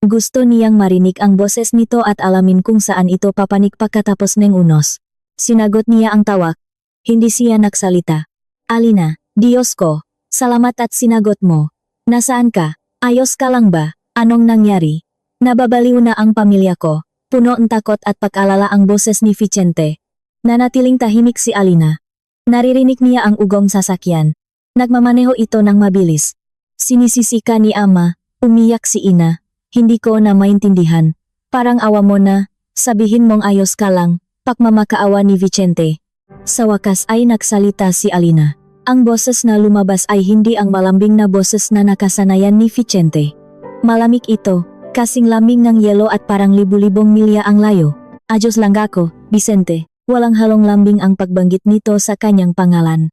Gusto niyang marinig ang boses nito at alamin kung saan ito papanik pagkatapos ng unos. Sinagot niya ang tawag. Hindi siya nagsalita. Alina, Diyos ko, salamat at sinagot mo. Nasaan ka? Ayos ka lang ba? Anong nangyari? Nababaliw na ang pamilya ko. Puno ng takot at pag-alala ang boses ni Vicente. Nanatiling tahimik si Alina. Naririnig niya ang ugong sasakyan. Nagmamaneho ito ng mabilis. Sinisisi ka ni Ama, umiyak si Ina. Hindi ko na maintindihan. Parang awa mo na, sabihin mong ayos ka lang, pakmamakaawa ni Vicente. Sa wakas ay nagsalita si Alina. Ang boses na lumabas ay hindi ang malambing na boses na nakasanayan ni Vicente. Malamig ito, kasing lamig ng yelo at parang libu-libong milya ang layo. Adyos lang ako, Vicente. Walang halong lambing ang pagbanggit nito sa kanyang pangalan.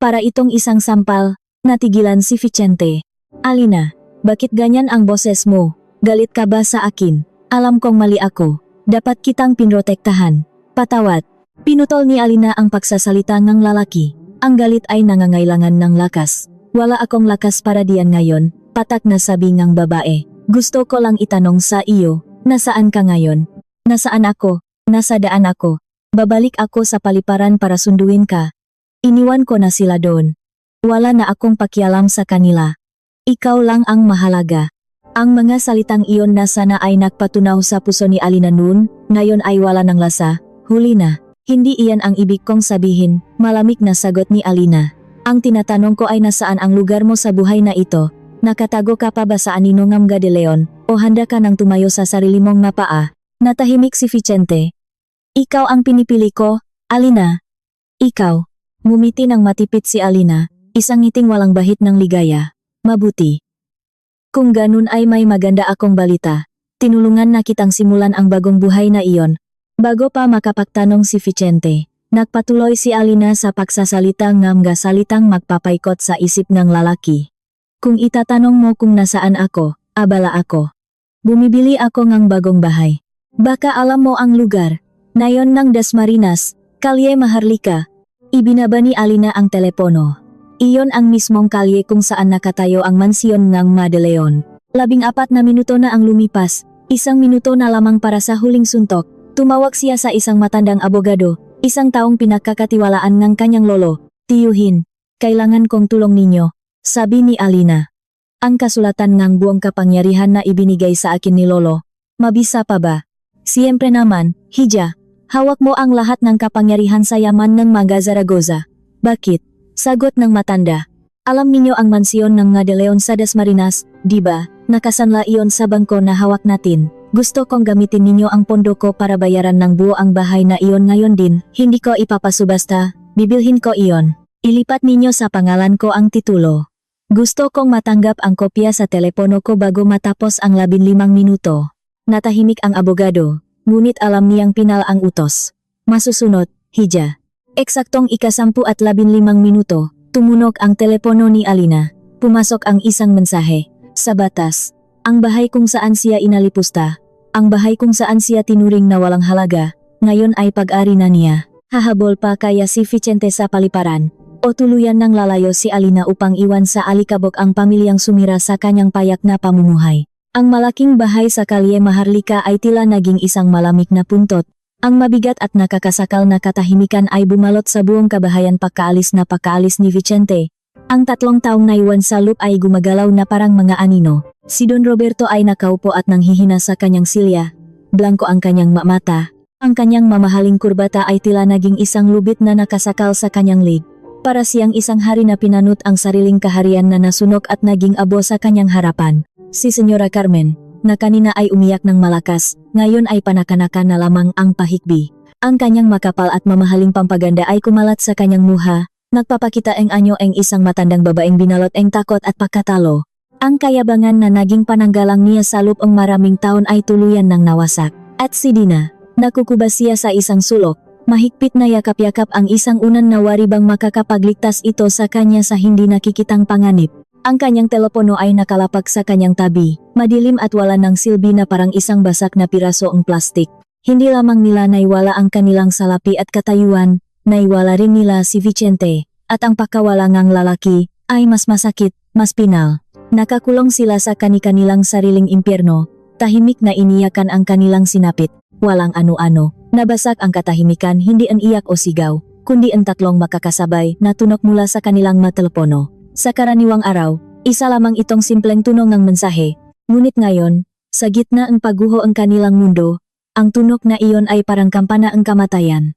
Para itong isang sampal, natigilan si Vicente. Alina, bakit ganyan ang boses mo? Galit ka ba sa akin? Alam kong mali ako. Dapat kitang pinrotektahan. Patawad. Pinutol ni Alina ang pagsasalita ng lalaki. Ang galit ay nangangailangan ng lakas. Wala akong lakas para diyan ngayon, patak na sabi ng babae. Gusto ko lang itanong sa iyo, nasaan ka ngayon? Nasaan ako? Nasa daan ako. Babalik ako sa paliparan para sunduin ka. Iniwan ko na sila doon. Wala na akong pakialam sa kanila. Ikaw lang ang mahalaga. Ang mga salitang iyon na sana ay nagpatunaw sa puso ni Alina noon, ngayon ay wala ng lasa. Huli na. Hindi iyan ang ibig kong sabihin, malamig na sagot ni Alina. Ang tinatanong ko ay nasaan ang lugar mo sa buhay na ito? Nakatago ka pa ba sa anino ng de Leon, o handa ka nang tumayo sa sarili mong mapaa? Natahimik si Vicente. Ikaw ang pinipili ko, Alina. Ikaw. Ngumiti ng matipid si Alina, isang ngiting walang bahit ng ligaya. Mabuti. Kung ganun ay may maganda akong balita. Tinulungan na kitang simulan ang bagong buhay na iyon. Bago pa makapagtanong si Vicente, nagpatuloy si Alina sa pagsasalita ng mga salitang magpapaikot sa isip ng lalaki. Kung itatanong mo kung nasaan ako, abala ako. Bumibili ako ng bagong bahay. Baka alam mo ang lugar. Nayon ng Dasmariñas, Kalye Maharlika. Ibinaba ni Alina ang telepono. Iyon ang mismong kalye kung saan nakatayo ang mansyon ng De Leon. 14 na minuto na ang lumipas, 1 minuto na lamang para sa huling suntok. Tumawag siya sa isang matandang abogado, isang taong pinagkakatiwalaan ng kanyang lolo. Tiyuhin, kailangan kong tulong ninyo, sabi ni Alina. Ang kasulatan ng buong kapangyarihan na ibinigay sa akin ni lolo. Mabisa pa ba? Siyempre naman, hija. Hawak mo ang lahat ng kapangyarihan sa yaman ng mga Zaragoza. Bakit? Sagot ng matanda. Alam ninyo ang mansyon ng De Leon sa Dasmariñas, di ba? Nakasanla iyon sa bangko na hawak natin. Gusto kong gamitin ninyo ang pondo ko para bayaran ng buo ang bahay na iyon ngayon din. Hindi ko ipapasubasta, bibilhin ko iyon. Ilipat ninyo sa pangalan ko ang titulo. Gusto kong matanggap ang kopya sa telepono ko bago matapos ang 15 minuto. Natahimik ang abogado, ngunit alam niyang pinal ang utos. Masusunod, hija. Eksaktong 10:15 minuto, tumunog ang telepono ni Alina. Pumasok ang isang mensahe. Sa batas, ang bahay kung saan siya inalipusta, ang bahay kung saan siya tinuring na walang halaga, ngayon ay pag-ari na niya. Hahabol pa kaya si Vicente sa paliparan. O tuluyan nang lalayo si Alina upang iwan sa alikabok ang pamilyang sumira sa kanyang payak na pamumuhay. Ang malaking bahay sa Kalye Maharlika ay tila naging isang malamig na puntot. Ang mabigat at nakakasakal na katahimikan ay bumalot sa buong kabahayan pagkaalis ni Vicente. Ang 3 taong naiwan sa loop ay gumagalaw na parang mga anino. Si Don Roberto ay nakaupo at nanghihina sa kanyang silya. Blanko ang kanyang mata. Ang kanyang mamahaling kurbata ay tila naging isang lubid na nakasakal sa kanyang leg. Para siyang isang hari na pinanut ang sariling kaharian na nasunok at naging abo sa kanyang harapan. Si Senyora Carmen, na kanina ay umiyak ng malakas, ngayon ay panakanaka na lamang ang pahikbi. Ang kanyang makapal at mamahaling pampaganda ay kumalat sa kanyang muha, nagpapakita ang anyo ang isang matandang babaeng binalot ang takot at pagkatalo. Ang kayabangan na naging pananggalang niya sa loob ng maraming taon ay tuluyan ng nawasak. At si Dina, nakukubas siya sa isang sulok, mahigpit na yakap-yakap ang isang unan na wari bang makakapagligtas ito sa kanya sa hindi nakikitang panganib. Ang kanyang telepono ay nakalapag sa kanyang tabi, madilim at wala ng silbi na parang isang basak na piraso ng plastik. Hindi lamang nila naiwala ang kanilang salapi at katayuan, naiwala rin nila si Vicente, at ang pagkawala ngang lalaki ay mas masakit, mas pinal. Nakakulong sila sa kani-kanilang sariling impyerno, tahimik na iniyakan ang kanilang sinapit, walang ano-ano, nabasak ang katahimikan hindi ang iyak o sigaw, kundi ang 3 makakasabay na tunog mula sa kanilang matelepono. Sa karaniwang araw, isa lamang itong simpleng tunog ng mensahe, ngunit ngayon, sa gitna ng pagguho ang kanilang mundo, ang tunog na iyon ay parang kampana ng kamatayan.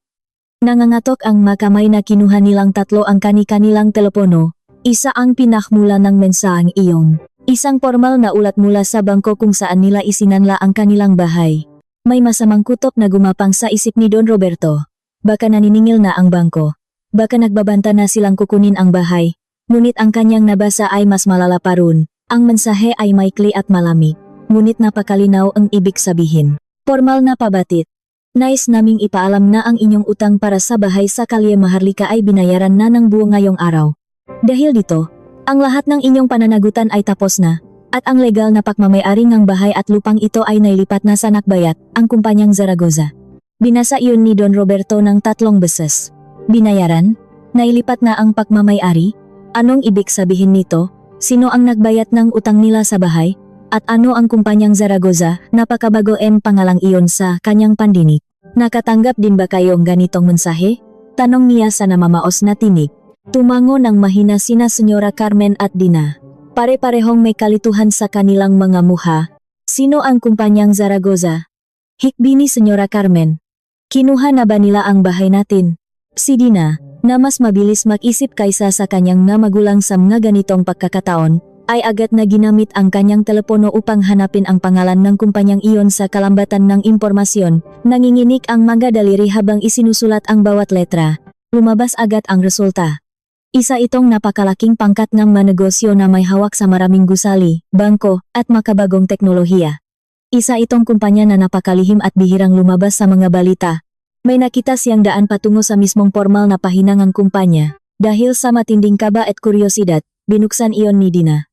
Nangangatok ang makamay na kinuha nilang 3 ang kani-kanilang telepono. Isa ang pinakmula ng mensaheng iyon. Isang formal na ulat mula sa bangko kung saan nila isinanla ang kanilang bahay. May masamang kutob na gumapang sa isip ni Don Roberto. Baka naniningil na ang bangko. Baka nagbabanta na silang kukunin ang bahay. Ngunit ang kanyang nabasa ay mas malala pa ron. Ang mensahe ay maikli at malamig. Ngunit napakalinaw ang ibig sabihin. Formal na pabatid. Nais naming ipaalam na ang inyong utang para sa bahay sa Kalye Maharlika ay binayaran na ng buo ngayong araw. Dahil dito, ang lahat ng inyong pananagutan ay tapos na, at ang legal na pagmamayari ng bahay at lupang ito ay nailipat na sa nakbayat, ang kumpanyang Zaragoza. Binasa iyon ni Don Roberto ng 3 beses. Binayaran? Nailipat na ang pagmamayari? Anong ibig sabihin nito? Sino ang nagbayat ng utang nila sa bahay? At ano ang kumpanyang Zaragoza? Napakabago pangalang iyon sa kanyang pandinig. Nakatanggap din ba kayong ganitong mensahe? Tanong niya sa namamaos na tinig. Tumango ng mahina sina Senyora Carmen at Dina. Pare-parehong may kalituhan sa kanilang mga muha. Sino ang kumpanyang Zaragoza? Hikbi ni Senyora Carmen. Kinuha na ba nila ang bahay natin? Si Dina, na mas mabilis mag-isip kaysa sa kanyang magulang sa mga ganitong pagkakataon, ay agad na ginamit ang kanyang telepono upang hanapin ang pangalan ng kumpanyang iyon sa kalambatan ng impormasyon. Nanginginig ang mga daliri habang isinusulat ang bawat letra. Lumabas agad ang resulta. Isa itong napakalaking pangkat ng manegosyo na may hawak sa maraming gusali, bangko, at makabagong teknolohiya. Isa itong kumpanya na napakalihim at bihirang lumabas sa mga balita. May nakita siyang daan patungo sa mismong formal na pahinangang kumpanya. Dahil sa matinding kaba at kuryosidad, binuksan iyon ni Dina.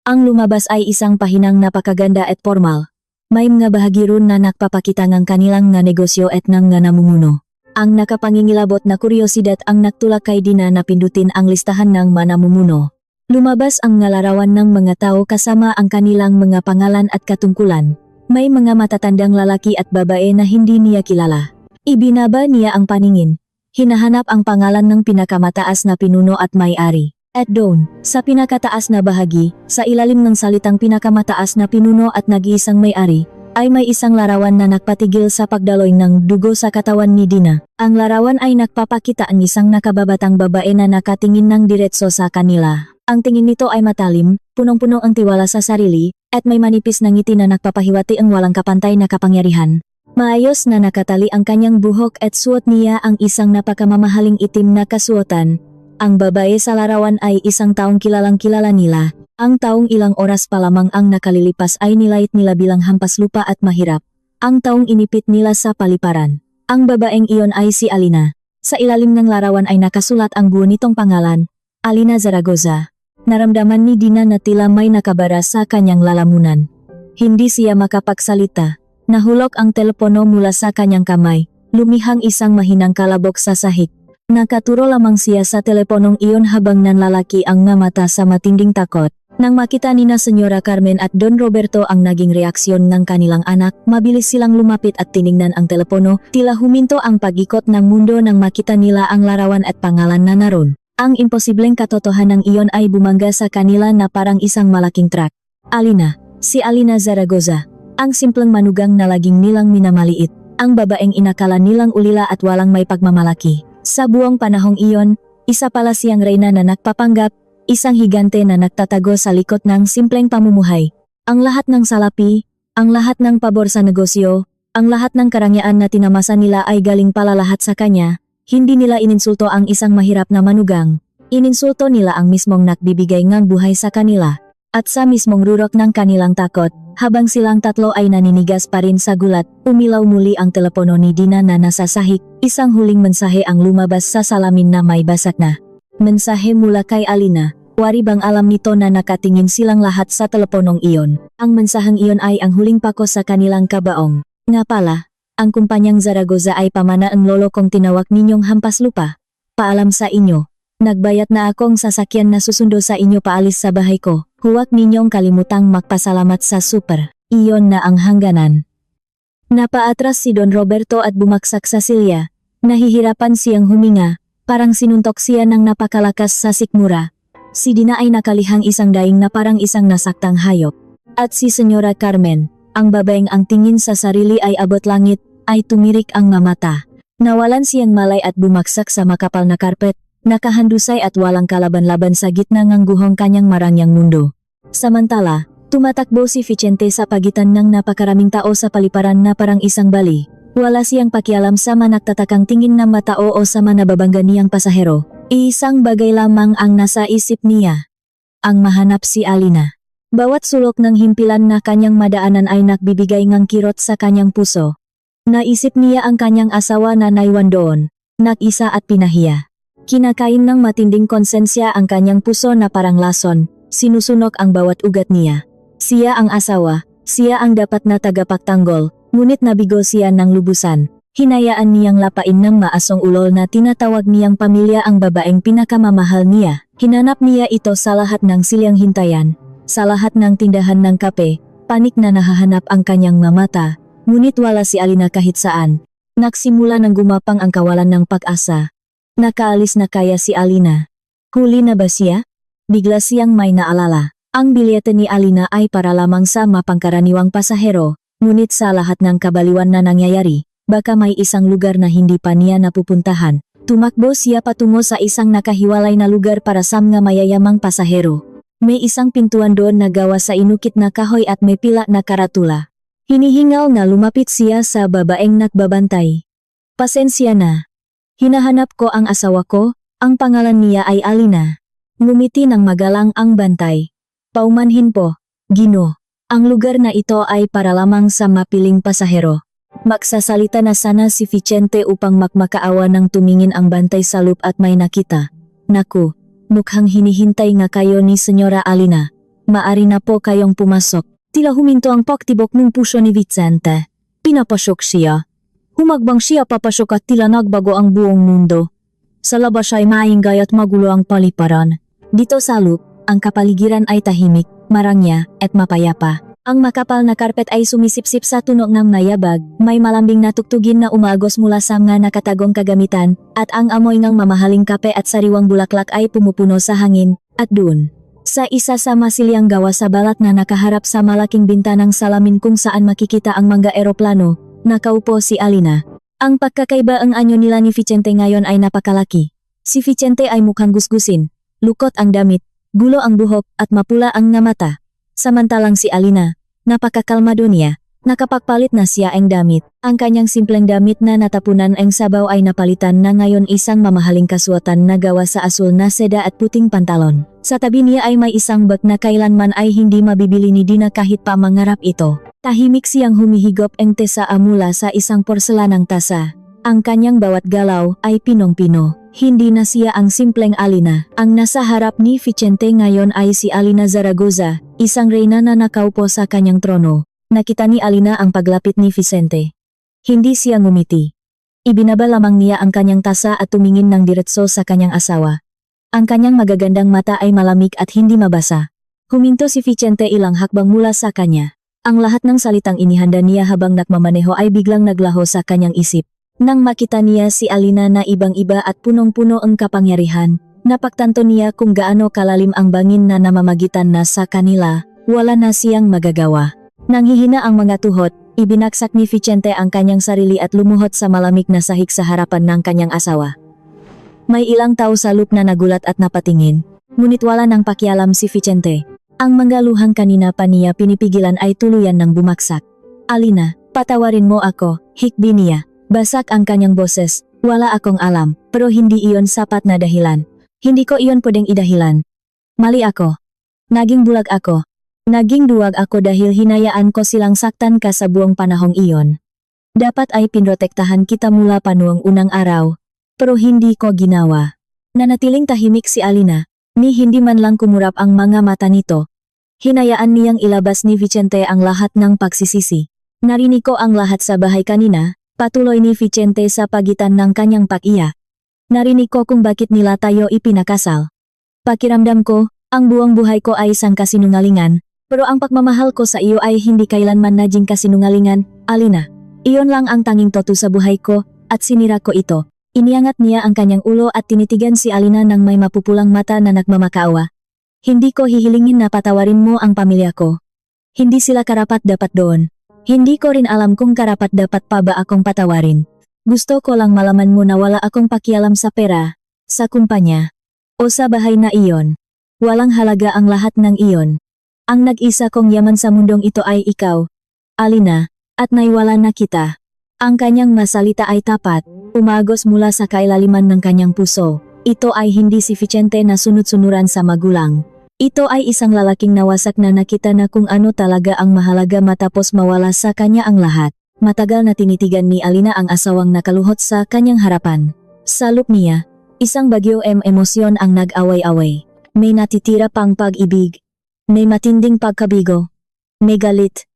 Ang lumabas ay isang pahinang napakaganda at formal. May mga bahagi ron na nagpapakita ng kanilang nga negosyo at ng nga namumuno. Ang nakapangingilabot na kuryosidad ang nagtulak kay Dina na pindutin ang listahan ng manamumuno. Lumabas ang nga larawan ng mga tao kasama ang kanilang mga pangalan at katungkulan. May mga matatandang lalaki at babae na hindi niya kilala. Ibinaba niya ang paningin. Hinahanap ang pangalan ng pinakamataas na pinuno at may-ari. At doon, sa pinakataas na bahagi, sa ilalim ng salitang pinakamataas na pinuno at nag-iisang may-ari, ay may isang larawan na nagpatigil sa pagdaloy ng dugo sa katawan ni Dina. Ang larawan ay nagpapakita ang isang nakababatang babae na nakatingin ng diretso sa kanila. Ang tingin nito ay matalim, punong-puno ang tiwala sa sarili, at may manipis na ngiti na nagpapahiwati ang walang kapantay na kapangyarihan. Maayos na nakatali ang kanyang buhok at suot niya ang isang napakamamahaling itim na kasuotan. Ang babae sa larawan ay isang taong kilalang-kilala nila. Ang taong ilang oras pa lamang ang nakalilipas ay nilait nila bilang hampas lupa at mahirap. Ang taong inipit nila sa paliparan. Ang babaeng iyon ay si Alina. Sa ilalim ng larawan ay nakasulat ang buo nitong pangalan, Alina Zaragoza. Naramdaman ni Dina na tila may nakabara sa kanyang lalamunan. Hindi siya makapagsalita. Nahulog ang telepono mula sa kanyang kamay. Lumihang isang mahinang kalabok sa sahig. Nakaturo lamang siya sa teleponong iyon habang nanlalaki ang nga mata sa matinding takot. Nang makita nina Senyora Carmen at Don Roberto ang naging reaksyon ng kanilang anak, mabilis silang lumapit at tiningnan ang telepono, tila huminto ang pag-ikot ng mundo nang makita nila ang larawan at pangalan na naroon. Ang imposibleng katotohanan iyon ay bumangga sa kanila na parang isang malaking truck. Alina, si Alina Zaragoza, ang simpleng manugang na laging nilang minamaliit, ang babaeng inakala nilang ulila at walang may pagmamalaki. Sa buong panahong iyon, isa pala siyang reyna na nagpapanggap, isang higante na nagtatago sa likod ng simpleng pamumuhay. Ang lahat ng salapi, ang lahat ng pabor sa negosyo, ang lahat ng karangyaan na tinamasa nila ay galing pala lahat sa kanya. Hindi nila ininsulto ang isang mahirap na manugang. Ininsulto nila ang mismong nagbibigay ngang buhay sa kanila. At sa mismong rurok ng kanilang takot, habang silang tatlo ay naninigas pa rin sa gulat, umilaw muli ang telepono ni Dina na nasa sahig. Isang huling mensahe ang lumabas sa salamin na may basak na. Mensahe mula kay Alina. Wari bang alam nito na nakatingin silang lahat sa teleponong iyon. Ang mensaheng iyon ay ang huling pako sa kanilang kabaong. Nga pala, ang kumpanyang Zaragoza ay pamana ang lolo kong tinawag ninyong hampas lupa. Paalam sa inyo, nagbayad na akong sasakyan na susundo sa inyo paalis sa bahay ko. Huwag ninyong kalimutang magpasalamat sa super. Iyon na ang hangganan. Napaatras si Don Roberto at bumagsak sa silya. Nahihirapan siyang huminga. Parang sinuntok siya ng napakalakas sa sikmura. Si Dina ay nakalihang isang daing na parang isang nasaktang hayop. At si Senyora Carmen, ang babaeng ang tingin sa sarili ay abot langit, ay tumirik ang mamata. Nawalan siyang malay at bumagsak sa makapal na karpet, nakahandusay at walang kalaban-laban sa gitna ng guhong kanyang marangyang mundo. Samantala, tumatakbo si Vicente sa pagitan ng napakaraming tao sa paliparan na parang isang bali. Wala siyang pakialam sa managtatakang tingin ng matao o sa manababangga niyang pasahero. Isang bagay lamang ang nasa isip niya. Ang mahanap si Alina. Bawat sulok ng himpilan na kanyang madaanan ay nagbibigay ng kirot sa kanyang puso. Naisip niya ang kanyang asawa na naiwan doon, nag-isa at pinahiya. Kinakain ng matinding konsensya ang kanyang puso na parang lason, sinusunok ang bawat ugat niya. Siya ang asawa, siya ang dapat na tagapagtanggol. Ngunit nabigo siya ng lubusan. Hinayaan niyang lapain ng maasong ulol na tinatawag niyang pamilya ang babaeng pinakamamahal niya. Hinanap niya ito sa lahat ng silyang hintayan, sa lahat ng tindahan ng kape. Panik na nahahanap ang kanyang mamata, ngunit wala si Alina kahit saan. Nagsimula ng gumapang ang kawalan ng pag-asa. Nakaalis na kaya si Alina? Huli na ba siya? Bigla siyang may naalala. Ang bilyete ni Alina ay para lamang sa mapangkaraniwang pasahero. Ngunit sa lahat ng kabaliwan na nangyayari, baka may isang lugar na hindi pa niya napupuntahan. Tumakbo siya patungo sa isang nakahiwalay na lugar para sa mga mayayamang pasahero. May isang pintuan doon na gawa sa inukit na kahoy at may pila na karatula. Hinihingal na lumapit siya sa babaeng nagbabantay. Pasensya na. Hinahanap ko ang asawa ko, ang pangalan niya ay Alina. Ngumiti ng magalang ang bantay. Paumanhin po, Gino. Ang lugar na ito ay para lamang sa mapiling pasahero. Magsasalita na sana si Vicente upang makmakaawa ng tumingin ang bantay sa loop at may nakita. Naku, mukhang hinihintay nga kayo ni Senyora Alina. Maari na po kayong pumasok. Tila huminto ang paktibok ng puso ni Vicente. Pinapasok siya. Humagbang siya papasok at tila nagbago ang buong mundo. Sa labas ay maingay at magulo ang paliparan. Dito sa loop, ang kapaligiran ay tahimik, marangya, at mapayapa. Ang makapal na karpet ay sumisipsip sa tunog ng mayabag, may malambing na tuktugin na umagos mula sa mga nakatagong kagamitan, at ang amoy ng mamahaling kape at sariwang bulaklak ay pumupuno sa hangin, at doon. Sa isa sa masilyang gawa sa balat na nakaharap sa malaking bintanang salamin kung saan makikita ang mga eroplano, nakaupo si Alina. Ang pagkakaiba ang anyo nila ni Vicente ngayon ay napakalaki. Si Vicente ay mukhang gusgusin, lukot ang damit, gulo ang buhok at mapula ang nga mata. Samantalang si Alina, napakakalmado niya, nakapagpalit na siya ang damit. Ang kanyang simpleng damit na natapunan ang sabaw ay napalitan na ngayon isang mamahaling kasuotan na gawa sa asul na seda at puting pantalon. Sa tabi niya ay may isang bag na kailanman ay hindi mabibili ni Dina kahit pa mangarap ito. Tahimik siyang humihigop ang tesa mula sa isang porselanang tasa. Ang kanyang bawat galaw ay pinong-pino. Hindi na siya ang simpleng Alina. Ang nasa harap ni Vicente ngayon ay si Alina Zaragoza, isang reyna na nakaupo sa kanyang trono. Nakita ni Alina ang paglapit ni Vicente. Hindi siya ngumiti. Ibinaba lamang niya ang kanyang tasa at tumingin ng diretso sa kanyang asawa. Ang kanyang magagandang mata ay malamig at hindi mabasa. Huminto si Vicente ilang hakbang mula sa kanya. Ang lahat ng salitang inihanda niya habang nagmamaneho ay biglang naglaho sa kanyang isip. Nang makita niya si Alina na ibang-iba at punong-puno ang kapangyarihan, napagtanto niya kung gaano kalalim ang bangin na namamagitan na sa kanila, wala na siyang magagawa. Nanghihina ang mga tuhod, ibinagsak ni Vicente ang kanyang sarili at lumuhod sa malamig na sahig sa harapan ng kanyang asawa. May ilang tao sa loop na nagulat at napatingin, ngunit wala nang pakialam si Vicente. Ang mga luhang kanina pa niya pinipigilan ay tuluyan ng bumaksak. Alina, patawarin mo ako, hikbi niya. Basak ang kanyang boses, wala akong alam, pero hindi iyon sapat na dahilan. Hindi ko iyon pwedeng idahilan. Mali ako. Naging bulag ako. Naging duwag ako dahil hinayaan ko silang saktan ka sa buong panahong iyon. Dapat ay pinrotektahan kita mula pa noong unang araw, pero hindi ko ginawa. Nanatiling tahimik si Alina, ni hindi man lang kumurap ang mga mata nito. Hinayaan niyang ilabas ni Vicente ang lahat ng pagsisisi. Narinig ko ang lahat sa bahay kanina, patuloy ni Vicente sa pagitan ng kanyang pag-iyak. Narinig ko kung bakit nila tayo ipinakasal. Pakiramdam ko, ang buong buhay ko ay isang kasinungalingan, pero ang pagmamahal ko sa iyo ay hindi kailanman naging kasinungalingan, Alina. Iyon lang ang tanging totoo sa buhay ko, at sinira ko ito. Iniangat niya ang kanyang ulo at tinitigan si Alina ng may mapupulang mata na nagmamakaawa. Hindi ko hihilingin na patawarin mo ang pamilya ko. Hindi sila karapat dapat doon. Hindi ko rin alam kung karapat dapat pa ba akong patawarin. Gusto ko lang malaman mo na wala akong pakialam sa pera, sa kumpanya, o sa bahay na iyon. Walang halaga ang lahat ng iyon. Ang nag-isa kong yaman sa mundong ito ay ikaw, Alina, at naiwala na kita. Ang kanyang masalita ay tapat, umagos mula sa kailaliman ng kanyang puso. Ito ay hindi si Vicente na sunod-sunuran sa magulang. Ito ay isang lalaking nawasak na nakita na kung ano talaga ang mahalaga matapos mawala sa kanya ang lahat. Matagal na tinitigan ni Alina ang asawang nakaluhot sa kanyang harapan. Sa loop niya, isang bagyo emosyon ang nag-away-away. May natitira pang pag-ibig. May matinding pagkabigo, may galit,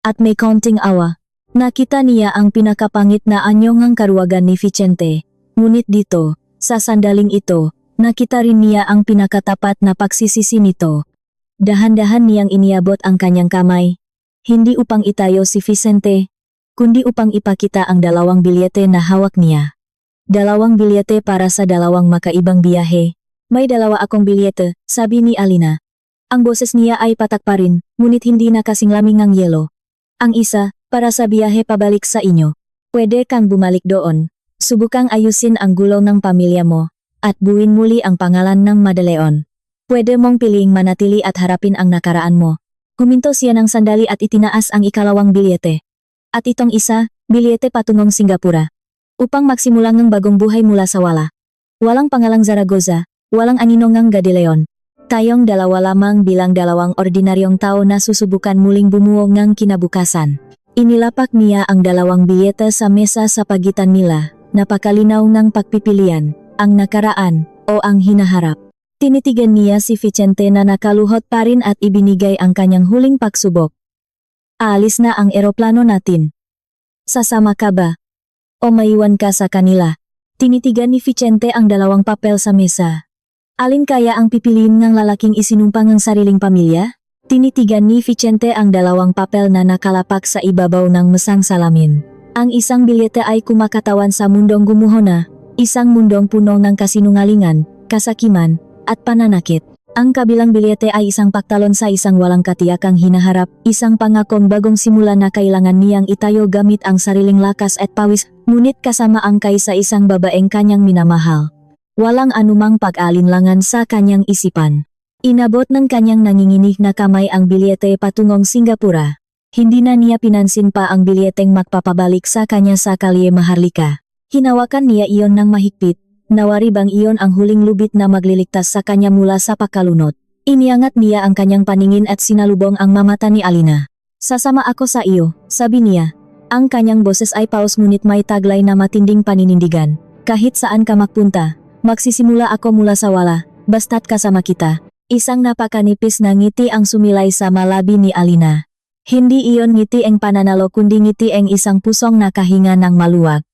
at may kaunting awa. Nakita niya ang pinakapangit na anyo ng karuwagan ni Vicente. Ngunit dito, sa sandaling ito, nakita rin niya ang pinakatapat na pagsisisi nito. Dahan-dahan niyang iniabot ang kanyang kamay. Hindi upang itayo si Vicente, kundi upang ipakita ang 2 bilyete na hawak niya. 2 bilyete para sa 2 makaibang biyahe. May 2 akong bilyete, sabi ni Alina. Ang boses niya ay patak pa rin, ngunit hindi na kasing lamig ng yelo. Ang isa, para sa biyahe pabalik sa inyo. Pwede kang bumalik doon. Subukang ayusin ang gulo ng pamilya mo, at buuin muli ang pangalan ng Madaleon. Pwede mong piliing manatili at harapin ang nakaraan mo. Huminto siya ng sandali at itinaas ang 2 bilyete. At itong isa, bilyete patungong Singapura. Upang magsimulang ng bagong buhay mula sa wala. Walang pangalang Zaragoza, walang anino ng Gadeleon. Tayong 2 lamang bilang 2 ordinaryong tao na susubukan muling bumuo ng kinabukasan. Inilapak niya ang 2 bilyete sa mesa sa pagitan nila, napakalinaw ng pagpipilian, ang nakaraan, o ang hinaharap. Tinitigan niya si Vicente na nakaluhot pa rin at ibinigay ang kanyang huling pagsubok. Aalis na ang eroplano natin. Sasama ka ba? O maiwan ka sa kanila? Tinitigan ni Vicente ang 2 papel sa mesa. Alin kaya ang pipiliin ng lalaking isinumpang ang sariling pamilya? Tinitigan ni Vicente ang 2 papel na nakalapak sa ibabaw ng mesang salamin. Ang isang bilyete ay kumakatawan sa mundong gumuho na, isang mundong puno ng kasinungalingan, kasakiman, at pananakit. Ang kabilang bilyete ay isang paktalon sa isang walang katiyakang hinaharap, isang pangakong bagong simula na kailangan niyang itayo gamit ang sariling lakas at pawis, ngunit kasama angkay sa isang babaeng kanyang minamahal. Walang anumang pag-alinlangan sa kanyang isipan. Inabot ng kanyang nanginginig na kamay ang bilyete patungong Singapura. Hindi na niya pinansin pa ang bilyeteng magpapabalik sa kanya sa Kalye Maharlika. Hinawakan niya iyon ng mahigpit, nawari bang iyon ang huling lubid na magliligtas sa kanya mula sa pagkalunod. Iniangat niya ang kanyang paningin at sinalubong ang mamata ni Alina. Sasama ako sa iyo, sabi niya. Ang kanyang boses ay paus ngunit may taglay na matinding paninindigan. Kahit saan ka magpunta, magsisimula ako mula sa wala, basta't kasama kita. Isang napakanipis na ngiti ang sumilay sa malabi ni Alina. Hindi iyon ngiti ang pananalo kundi ngiti ang isang pusong nakahinga ng maluwag.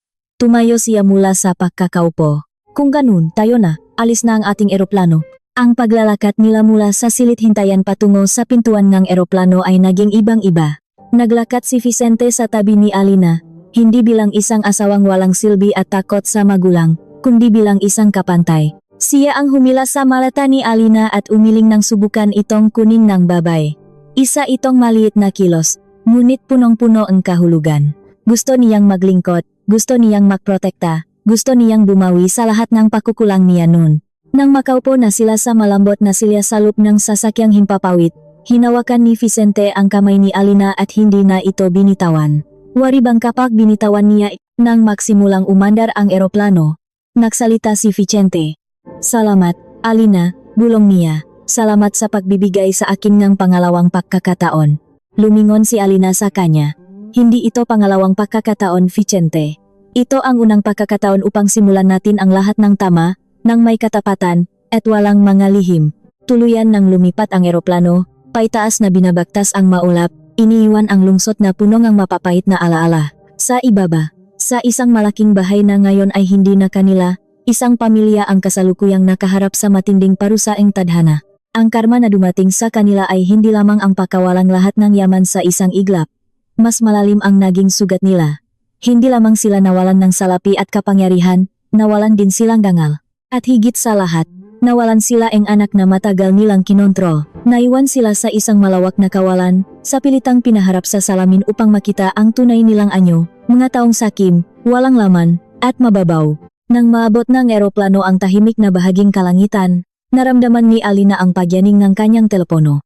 Tumayo siya mula sa pagkakaupo. Kung ganun, tayo na, alis na ang ating eroplano. Ang paglalakad nila mula sa silid hintayan patungo sa pintuan ng eroplano ay naging ibang-iba. Naglakad si Vicente sa tabi ni Alina, hindi bilang isang asawang walang silbi at takot sa magulang, kundi bilang isang kapantay. Siya ang humila sa malata ni Alina at umiling ng subukan itong kunin ng babae. Isa itong maliit na kilos, ngunit punong-puno ang kahulugan. Gusto niyang maglingkod, gusto niyang magprotekta, gusto niyang bumawi sa lahat ng pakukulang niya noon. Nang makaupo na sila sa malambot na silya sa loob ng sasakyang himpapawid, hinawakan ni Vicente ang kamay ni Alina at hindi na ito binitawan. Wari bang kapag binitawan niya nang magsimulang umandar ang eroplano? Nagsalita si Vicente. Salamat, Alina, bulong niya. Salamat sa pagbibigay sa akin ng pangalawang pagkakataon. Lumingon si Alina sa kanya. Hindi ito pangalawang pagkakataon, Vicente. Ito ang unang pagkakataon upang simulan natin ang lahat ng tama, ng may katapatan, at walang mga lihim. Tuluyan nang lumipat ang eroplano, paitaas na binabagtas ang maulap, iniiwan ang lungsod na puno ng mapapait na alaala. Sa ibaba, sa isang malaking bahay na ngayon ay hindi na kanila, isang pamilya ang kasalukuyang nakaharap sa matinding parusaing tadhana. Ang karma na dumating sa kanila ay hindi lamang ang pakawalang lahat ng yaman sa isang iglap. Mas malalim ang naging sugat nila. Hindi lamang sila nawalan ng salapi at kapangyarihan, nawalan din silang dangal. At higit sa lahat, nawalan sila ang anak na matagal nilang kinontrol. Naiwan sila sa isang malawak na kawalan, sa pilitang pinaharap sa salamin upang makita ang tunay nilang anyo, mga taong sakim, walang laman, at mababaw. Nang maabot ng eroplano ang tahimik na bahaging kalangitan, naramdaman ni Alina ang pagyaning ng kanyang telepono.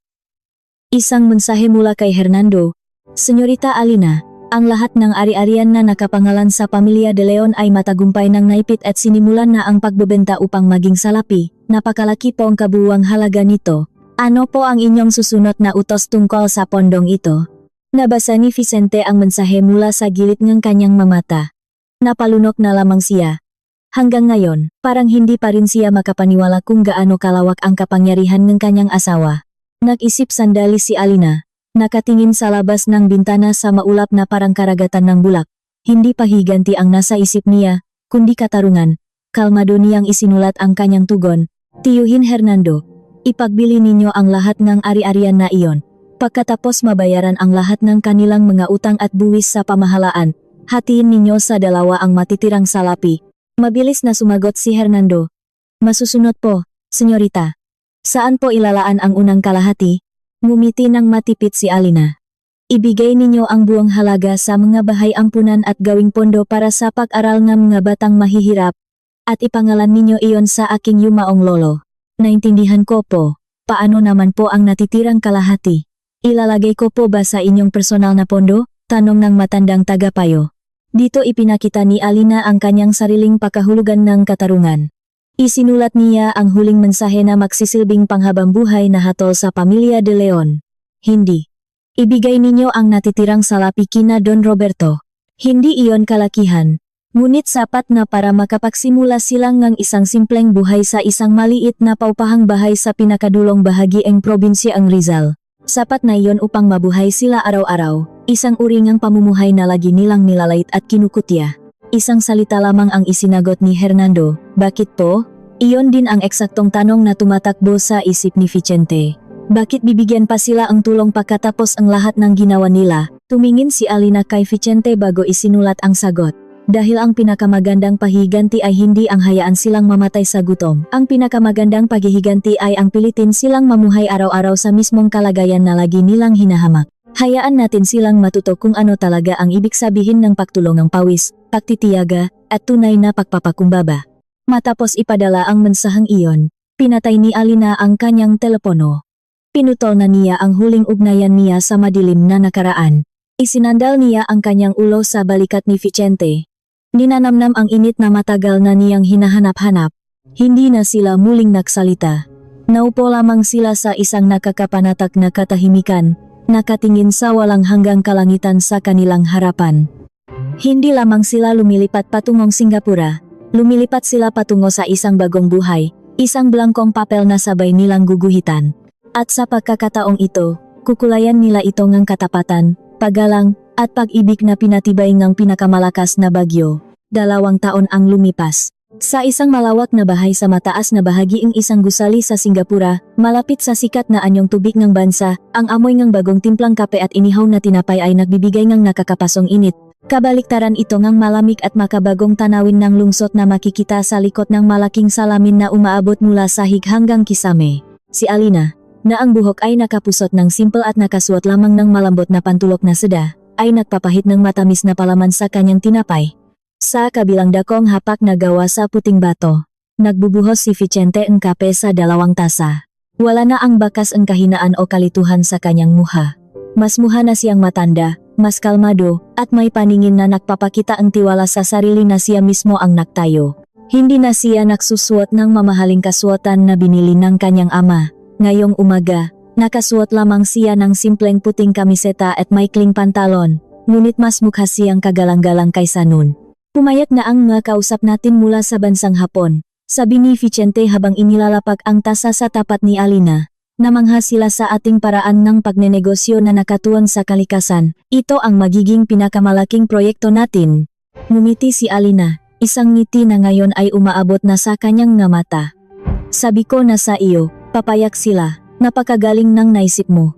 Isang mensahe mula kay Hernando. Senyorita Alina, ang lahat ng ari-arian na nakapangalan sa pamilya De Leon ay matagumpay ng naipit at sinimulan na ang pagbebenta upang maging salapi. Napakalaki po ang kabuuang halaga nito. Ano po ang inyong susunod na utos tungkol sa pondong ito? Nabasa ni Vicente ang mensahe mula sa gilid ng kanyang mamata. Napalunok na lamang siya. Hanggang ngayon, parang hindi pa rin siya makapaniwala kung gaano kalawak ang kapangyarihan ng kanyang asawa. Nag-isip sandali si Alina. Nakatingin sa labas ng bintana sa maulap na parang karagatan ng bulak. Hindi pa higanti ang nasa isip niya, kundi katarungan. Kalmado niyang isinulat ang kanyang tugon. Tiyuhin Hernando, ipagbili ninyo ang lahat ng ari-arian na iyon. Pagkatapos mabayaran ang lahat ng kanilang mga utang at buwis sa pamahalaan, hatiin ninyo sa dalawa ang matitirang salapi. Mabilis na sumagot si Hernando. Masusunod po, senyorita. Saan po ilalaan ang unang kalahati? Ngumiti ng matipid si Alina. Ibigay ninyo ang buong halaga sa mga bahay ampunan at gawing pondo para sa pag-aral ng mga batang mahihirap. At ipangalan ninyo iyon sa aking yumaong lolo. Naintindihan ko po. Paano naman po ang natitirang kalahati? Ilalagay ko po ba sa inyong personal na pondo? Tanong ng matandang tagapayo. Dito ipinakita ni Alina ang kanyang sariling pakahulugan ng katarungan. Isinulat niya ang huling mensahe na magsisilbing panghabang buhay na hatol sa pamilya De Leon. Hindi. Ibigay ninyo ang natitirang salapi kina Don Roberto. Hindi iyon kalakihan. Ngunit sapat na para makapagsimula silang ng isang simpleng buhay sa isang maliit na paupahang bahay sa pinakadulong bahagi ng probinsya ang Rizal. Sapat na iyon upang mabuhay sila araw-araw, isang uri ng pamumuhay na lagi nilang nilalait at kinukutya. Isang salita lamang ang isinagot ni Hernando. Bakit po? Iyon din ang eksaktong tanong na tumatakbo sa isip ni Vicente. Bakit bibigyan pa sila ang tulong pagkatapos ang lahat ng ginawa nila? Tumingin si Alina kay Vicente bago isinulat ang sagot. Dahil ang pinakamagandang pahiganti ay hindi ang hayaan silang mamatay sa gutom. Ang pinakamagandang paghihiganti ay ang pilitin silang mamuhay araw-araw sa mismong kalagayan na lagi nilang hinahamak. Hayaan natin silang matuto kung ano talaga ang ibig sabihin ng pagtulungang pawis, pagtitiyaga, at tunay na pagpapakumbaba. Matapos ipadala ang mensaheng iyon, pinatay ni Alina ang kanyang telepono. Pinutol na niya ang huling ugnayan niya sa madilim na nakaraan. Isinandal niya ang kanyang ulo sa balikat ni Vicente. Ninanamnam ang init na matagal na niyang hinahanap-hanap. Hindi na sila muling nagsalita. Naupo lamang sila sa isang nakakapanatak na katahimikan, nakatingin sa walang hanggang kalangitan sa kanilang harapan. Hindi lamang sila lumilipat patungong Singapura, lumilipat sila patungo sa isang bagong buhay, isang blangkong papel na sabay nilang guguhitan. At sa pagkakataong ito, kukulayan nila ito ng katapatan, paggalang, at pag-ibig na pinatibay ng pinakamalakas na bagyo. 2 taon ang lumipas. Sa isang malawak na bahay sa mataas na bahagiing isang gusali sa Singapura, malapit sa sikat na anyong tubig ng bansa, ang amoy ng bagong timplang kape at inihaw na tinapay ay nagbibigay ng nakakapasong init. Kabaliktaran ito ngang malamig at makabagong tanawin ng lungsod na makikita sa likod ng malaking salamin na umaabot mula sahig hanggang kisame. Si Alina, na ang buhok ay nakapusot ng simple at nakasuot lamang ng malambot na pantulok na seda, ay nagpapahit ng matamis na palaman sa kanyang tinapay. Sa kabilang dakong hapak na gawa sa puting bato, nagbubuhos si Vicente ng kape sa 2 tasa. Wala na ang bakas ng kahinaan o kalituhan sa kanyang muha. Mas muha na siyang matanda, mas kalmado, at may paningin na nagpapakita ang tiwala sa sarili na siya mismo ang naktayo. Hindi na siya nagsusuot ng mamahaling kasuotan na binili ng kanyang ama. Ngayong umaga, nakasuot lamang siya ng simpleng puting kamiseta at maikling pantalon, ngunit mas mukha siyang kagalang-galang kaysa noon. Pumayat na ang mga kausap natin mula sa bansang Hapon, sabi ni Vicente habang inilalapag ang tasa sa tapat ni Alina. Namangha sila sa ating paraan ng pagnenegosyo na nakatuon sa kalikasan. Ito ang magiging pinakamalaking proyekto natin. Ngumiti si Alina, isang ngiti na ngayon ay umaabot na sa kanyang nga mata. Sabi ko na sa iyo, papayak sila, napakagaling ng naisip mo.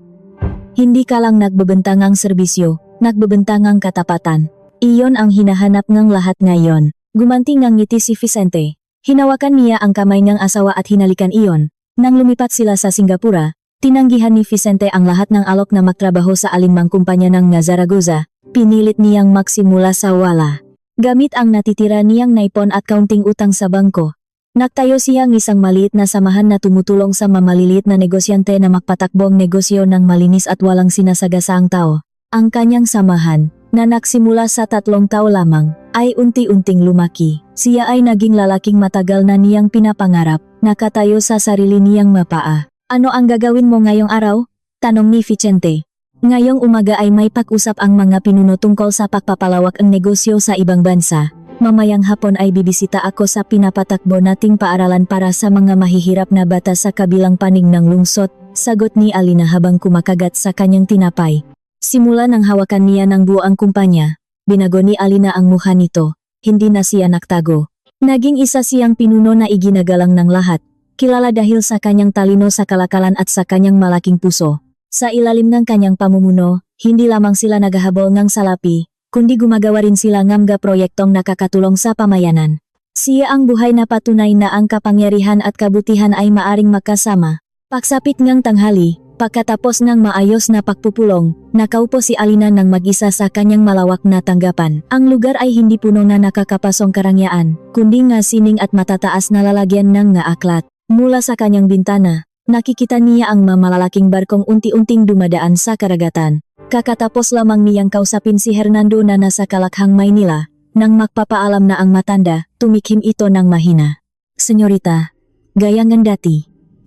Hindi ka lang nagbebentangang serbisyo, nagbebentangang katapatan. Iyon ang hinahanap ng lahat ngayon. Gumanti ngang ngiti si Vicente. Hinawakan niya ang kamay ng asawa at hinalikan iyon. Nang lumipat sila sa Singapura, tinanggihan ni Vicente ang lahat ng alok na magtrabaho sa alinmang kumpanya ng Zaragoza. Pinilit niyang magsimula sa wala. Gamit ang natitira niyang naipon at kaunting utang sa bangko, nagtayo siyang isang maliit na samahan na tumutulong sa mamaliliit na negosyante na magpatakbo ang negosyo ng malinis at walang sinasagasaang tao. Ang kanyang samahan, na nagsimula sa 3 taon lamang, ay unti-unting lumaki. Siya ay naging lalaking matagal na niyang pinapangarap, nakatayo sa sarili niyang mapaa. Ano ang gagawin mo ngayong araw? Tanong ni Vicente. Ngayong umaga ay may pag-usap ang mga pinuno tungkol sa pagpapalawak ang negosyo sa ibang bansa. Mamayang hapon ay bibisita ako sa pinapatakbo nating paaralan para sa mga mahihirap na bata sa kabilang panig ng lungsod, sagot ni Alina habang kumakagat sa kanyang tinapay. Simula nang hawakan niya ng buo ang kumpanya, binago ni Alina ang mukha nito, hindi na siya nagtago. Naging isa siyang pinuno na iginagalang ng lahat, kilala dahil sa kanyang talino sa kalakalan at sa kanyang malaking puso. Sa ilalim ng kanyang pamumuno, hindi lamang sila naghahabol ng salapi, kundi gumagawa rin sila ng mga proyektong nakakatulong sa pamayanan. Siya ang buhay na patunay na ang kapangyarihan at kabutihan ay maaring magkasama. Pagsapit ng tanghali, pagkatapos ng maayos na pagpupulong, nakaupo si Alina ng mag-isa sa kanyang malawak na tanggapan. Ang lugar ay hindi puno na nakakapasong karangyaan, kundi nga sining at matataas na lalagyan ng nga aklat. Mula sa kanyang bintana, nakikita niya ang mamalalaking barkong unti-unting dumadaan sa karagatan. Kakatapos lamang niyang kausapin si Hernando na nasa Kalakhang, Maynila. Nang magpapaalam na ang matanda, tumikhim ito ng mahina. Senyorita, gaya ng dati,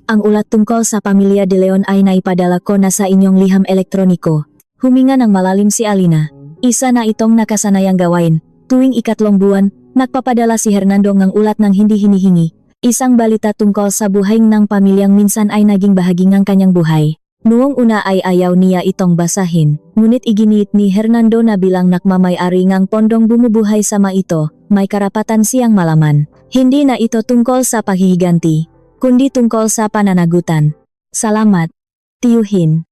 ang ulat tungkol sa pamilya De Leon ay naipadala ko na sa inyong liham elektroniko. Huminga ng malalim si Alina. Isa na itong nakasanayang gawain. Tuwing 3 buwan, nagpapadala si Hernando ng ulat ng hindi hinihingi. Isang balita tungkol sa buhay ng pamilyang minsan ay naging bahagi ng kanyang buhay. Noong una ay ayaw niya itong basahin, ngunit iginiit ni Hernando na bilang nakmamay-ari ng pondong bumubuhay sama ito, may karapatan siyang malaman. Hindi na ito tungkol sa paghihiganti, kundi tungkol sa pananagutan. Salamat, tiyuhin.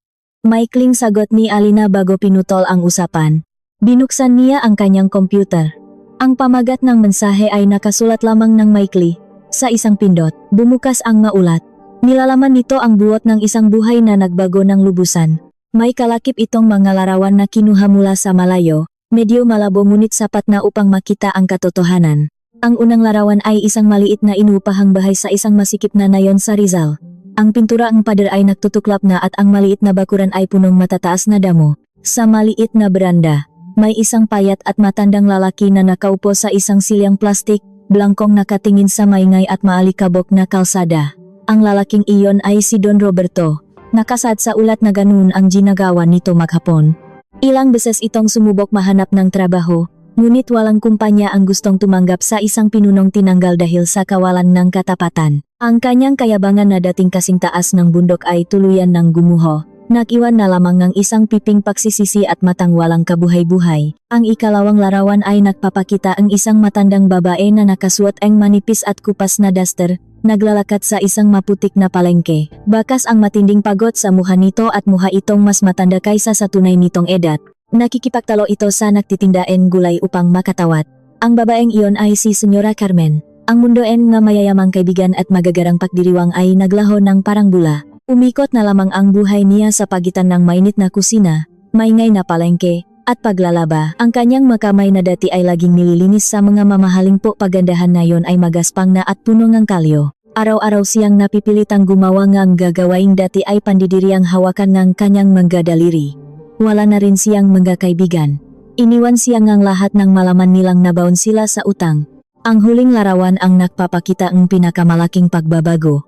Maikling sagot ni Alina bago pinutol ang usapan. Binuksan niya ang kanyang computer. Ang pamagat ng mensahe ay nakasulat lamang ng maikli. Sa isang pindot, bumukas ang maulat. Nilalaman nito ang buot ng isang buhay na nagbago ng lubusan. May kalakip itong mga larawan na kinuha mula sa malayo, medyo malabo ngunit sapat na upang makita ang katotohanan. Ang unang larawan ay isang maliit na inupahang bahay sa isang masikip na nayon sa Rizal. Ang pintura ng pader ay nagtutuklap na at ang maliit na bakuran ay punong matataas na damo. Sa maliit na beranda, may isang payat at matandang lalaki na nakaupo sa isang silyang plastik, blangkong nakatingin sa maingay at maalikabok na kalsada. Ang lalaking iyon ay si Don Roberto. Nakasad sa ulat na ganun ang ginagawa nito maghapon. Ilang beses itong sumubok mahanap ng trabaho, ngunit walang kumpanya ang gustong tumanggap sa isang pinunong tinanggal dahil sa kawalan ng katapatan. Ang kanyang kayabangan na dating kasing taas ng bundok ay tuluyan ng gumuho. Nakiwan na lamang ng isang piping pagsisisi at matang walang kabuhay-buhay. Ang ikalawang larawan ay nagpapakita ang isang matandang babae na nakasuot ang manipis at kupas na duster, naglalakad sa isang maputik na palengke. Bakas ang matinding pagod sa mukha nito at mukha itong mas matanda kaysa sa tunay nitong edad. Nakikipagtalo ito sa nagtitindaen gulay upang makatawat. Ang babaeng iyon ay si Senyora Carmen. Ang mundoen nga mayayamang kaibigan at magagarang pagdiriwang ay naglaho ng parang bula. Umikot na lamang ang buhay niya sa pagitan ng mainit na kusina, maingay na palengke, at paglalaba. Ang kanyang makamay na dati ay laging nililinis sa mga mamahaling pagandahan na yon ay magaspang na at puno ng kalyo. Araw-araw siyang napipilitang gumawa ng gagawaing dati ay pandidiriang hawakan ng kanyang mga daliri. Wala na rin siyang mga kaibigan. Iniwan siya ngang lahat ng malaman nilang nabaon sila sa utang. Ang huling larawan ang nagpapakita ang pinakamalaking pagbabago.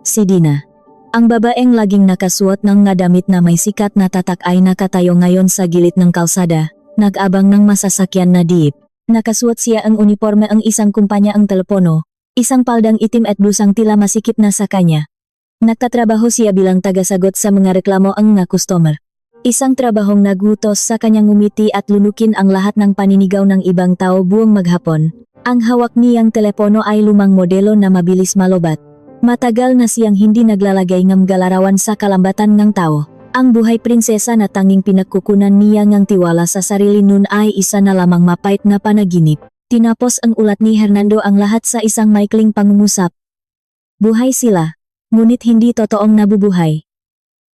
Si Dina. Ang babaeng laging nakasuot ng damit na may sikat na tatak ay nakatayo ngayon sa gilid ng kalsada, nag-abang ng masasakyan na jeep. Nakasuot siya ang uniforme ang isang kumpanya ang telepono, isang paldang itim at blusang tila masikip na sa kanya. Nagtatrabaho siya bilang tagasagot sa mga reklamo ang nga customer. Isang trabahong nagutos sa kanyang ngumiti at lunukin ang lahat ng paninigaw ng ibang tao buong maghapon. Ang hawak niyang telepono ay lumang modelo na mabilis malobat. Matagal na siyang hindi naglalagay ng galarawan sa kalambatan ng tao. Ang buhay prinsesa na tanging pinagkukunan niya ng tiwala sa sarili nun ay isa na lamang mapait na panaginip. Tinapos ang ulat ni Hernando ang lahat sa isang maikling pangungusap. Buhay sila, ngunit hindi totoong nabubuhay.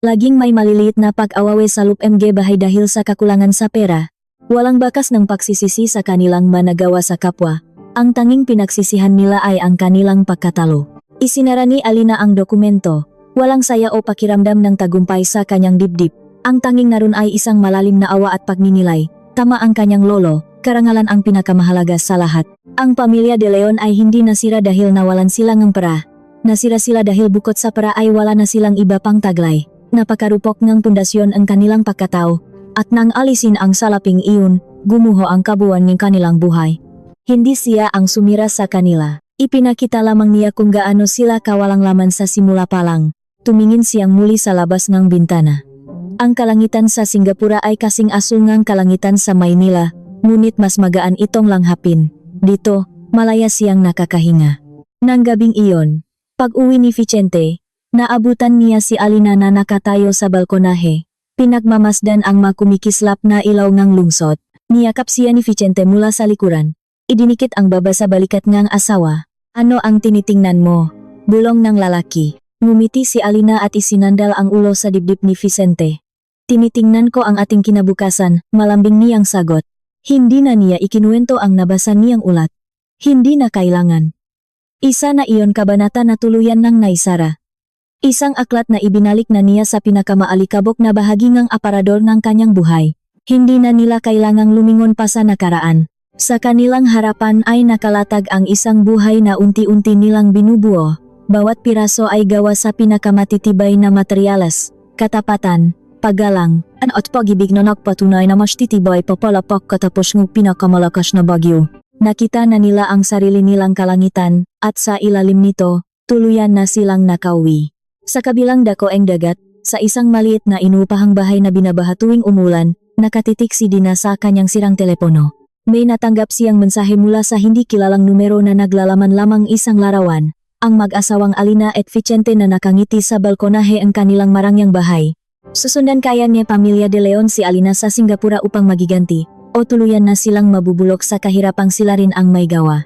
Laging may maliliit na pag-awawe sa Loop MG bahay dahil sa kakulangan sa pera. Walang bakas ng pagsisisi sa kanilang managawa sa kapwa. Ang tanging pinagsisihan nila ay ang kanilang pagkatalo. Isinara ni Alina ang dokumento. Walang saya o pakiramdam ng tagumpay sa kanyang dibdib. Ang tanging naroon ay isang malalim na awa at pagninilay. Tama ang kanyang lolo, karangalan ang pinakamahalaga sa lahat. Ang pamilya De Leon ay hindi nasira dahil nawalan sila ng pera. Nasira sila dahil bukod sa pera ay wala na silang iba pang taglay. Napakarupok ng pundasyon ang kanilang pagkatao. At nang alisin ang salaping iyon, gumuho ang kabuuan ng kanilang buhay. Hindi siya ang sumira sa kanila. Ipinakita lamang niya kung gaano sila kawalang laman sa simula pa lang. Tumingin siyang muli sa labas ng bintana. Ang kalangitan sa Singapura ay kasing asul ngang kalangitan sa Maynila, ngunit mas magaan itong langhapin. Dito, malaya siyang nakakahinga. Nang gabing iyon, pag-uwi ni Vicente, naabutan niya si Alina na nakatayo sa balkonahe. Pinagmamasdan ang makumikislap na ilaw ng lungsod. Niyakap siya ni Vicente mula sa likuran. Idinikit ang baba sa balikat ngang asawa. Ano ang tinitingnan mo? Bulong ng lalaki. Ngumiti si Alina at isinandal ang ulo sa dibdib ni Vicente. Tinitingnan ko ang ating kinabukasan, malambing niyang sagot. Hindi na niya ikinuwento ang nabasa niyang ulat. Hindi na kailangan. Isa na iyon kabanata na tuluyan ng naisara. Isang aklat na ibinalik na niya sa pinakamaalikabok na bahagi ng aparador ng kanyang buhay. Hindi na nila kailangang lumingon pa sa nakaraan. Sa kanilang harapan ay nakalatag ang isang buhay na unti-unti nilang binubuo. Bawat piraso ay gawa sa pinakamatitibay na materyales, katapatan, paggalang, at pag-ibig na nagpatunay na mas titibay papalapak katapos ng pinakamalakas na bagyo. Nakita na nila ang sarili nilang kalangitan, at sa ilalim nito, tuluyan na silang nakauwi. Sa kabilang dakoeng dagat, sa isang maliit na inupahang bahay na binabaha tuwing umulan, nakatitik si Dina sa kanyang sirang telepono. May natanggap siyang mensahe mula sa hindi kilalang numero na naglalaman lamang isang larawan. Ang mag-asawang Alina at Vicente na nakangiti sa balkonahe ang kanilang marangyang bahay. Susundan kaya niya pamilya De Leon si Alina sa Singapura upang magiganti, o tuluyan na silang mabubulok sa kahirapang sila rin ang may gawa.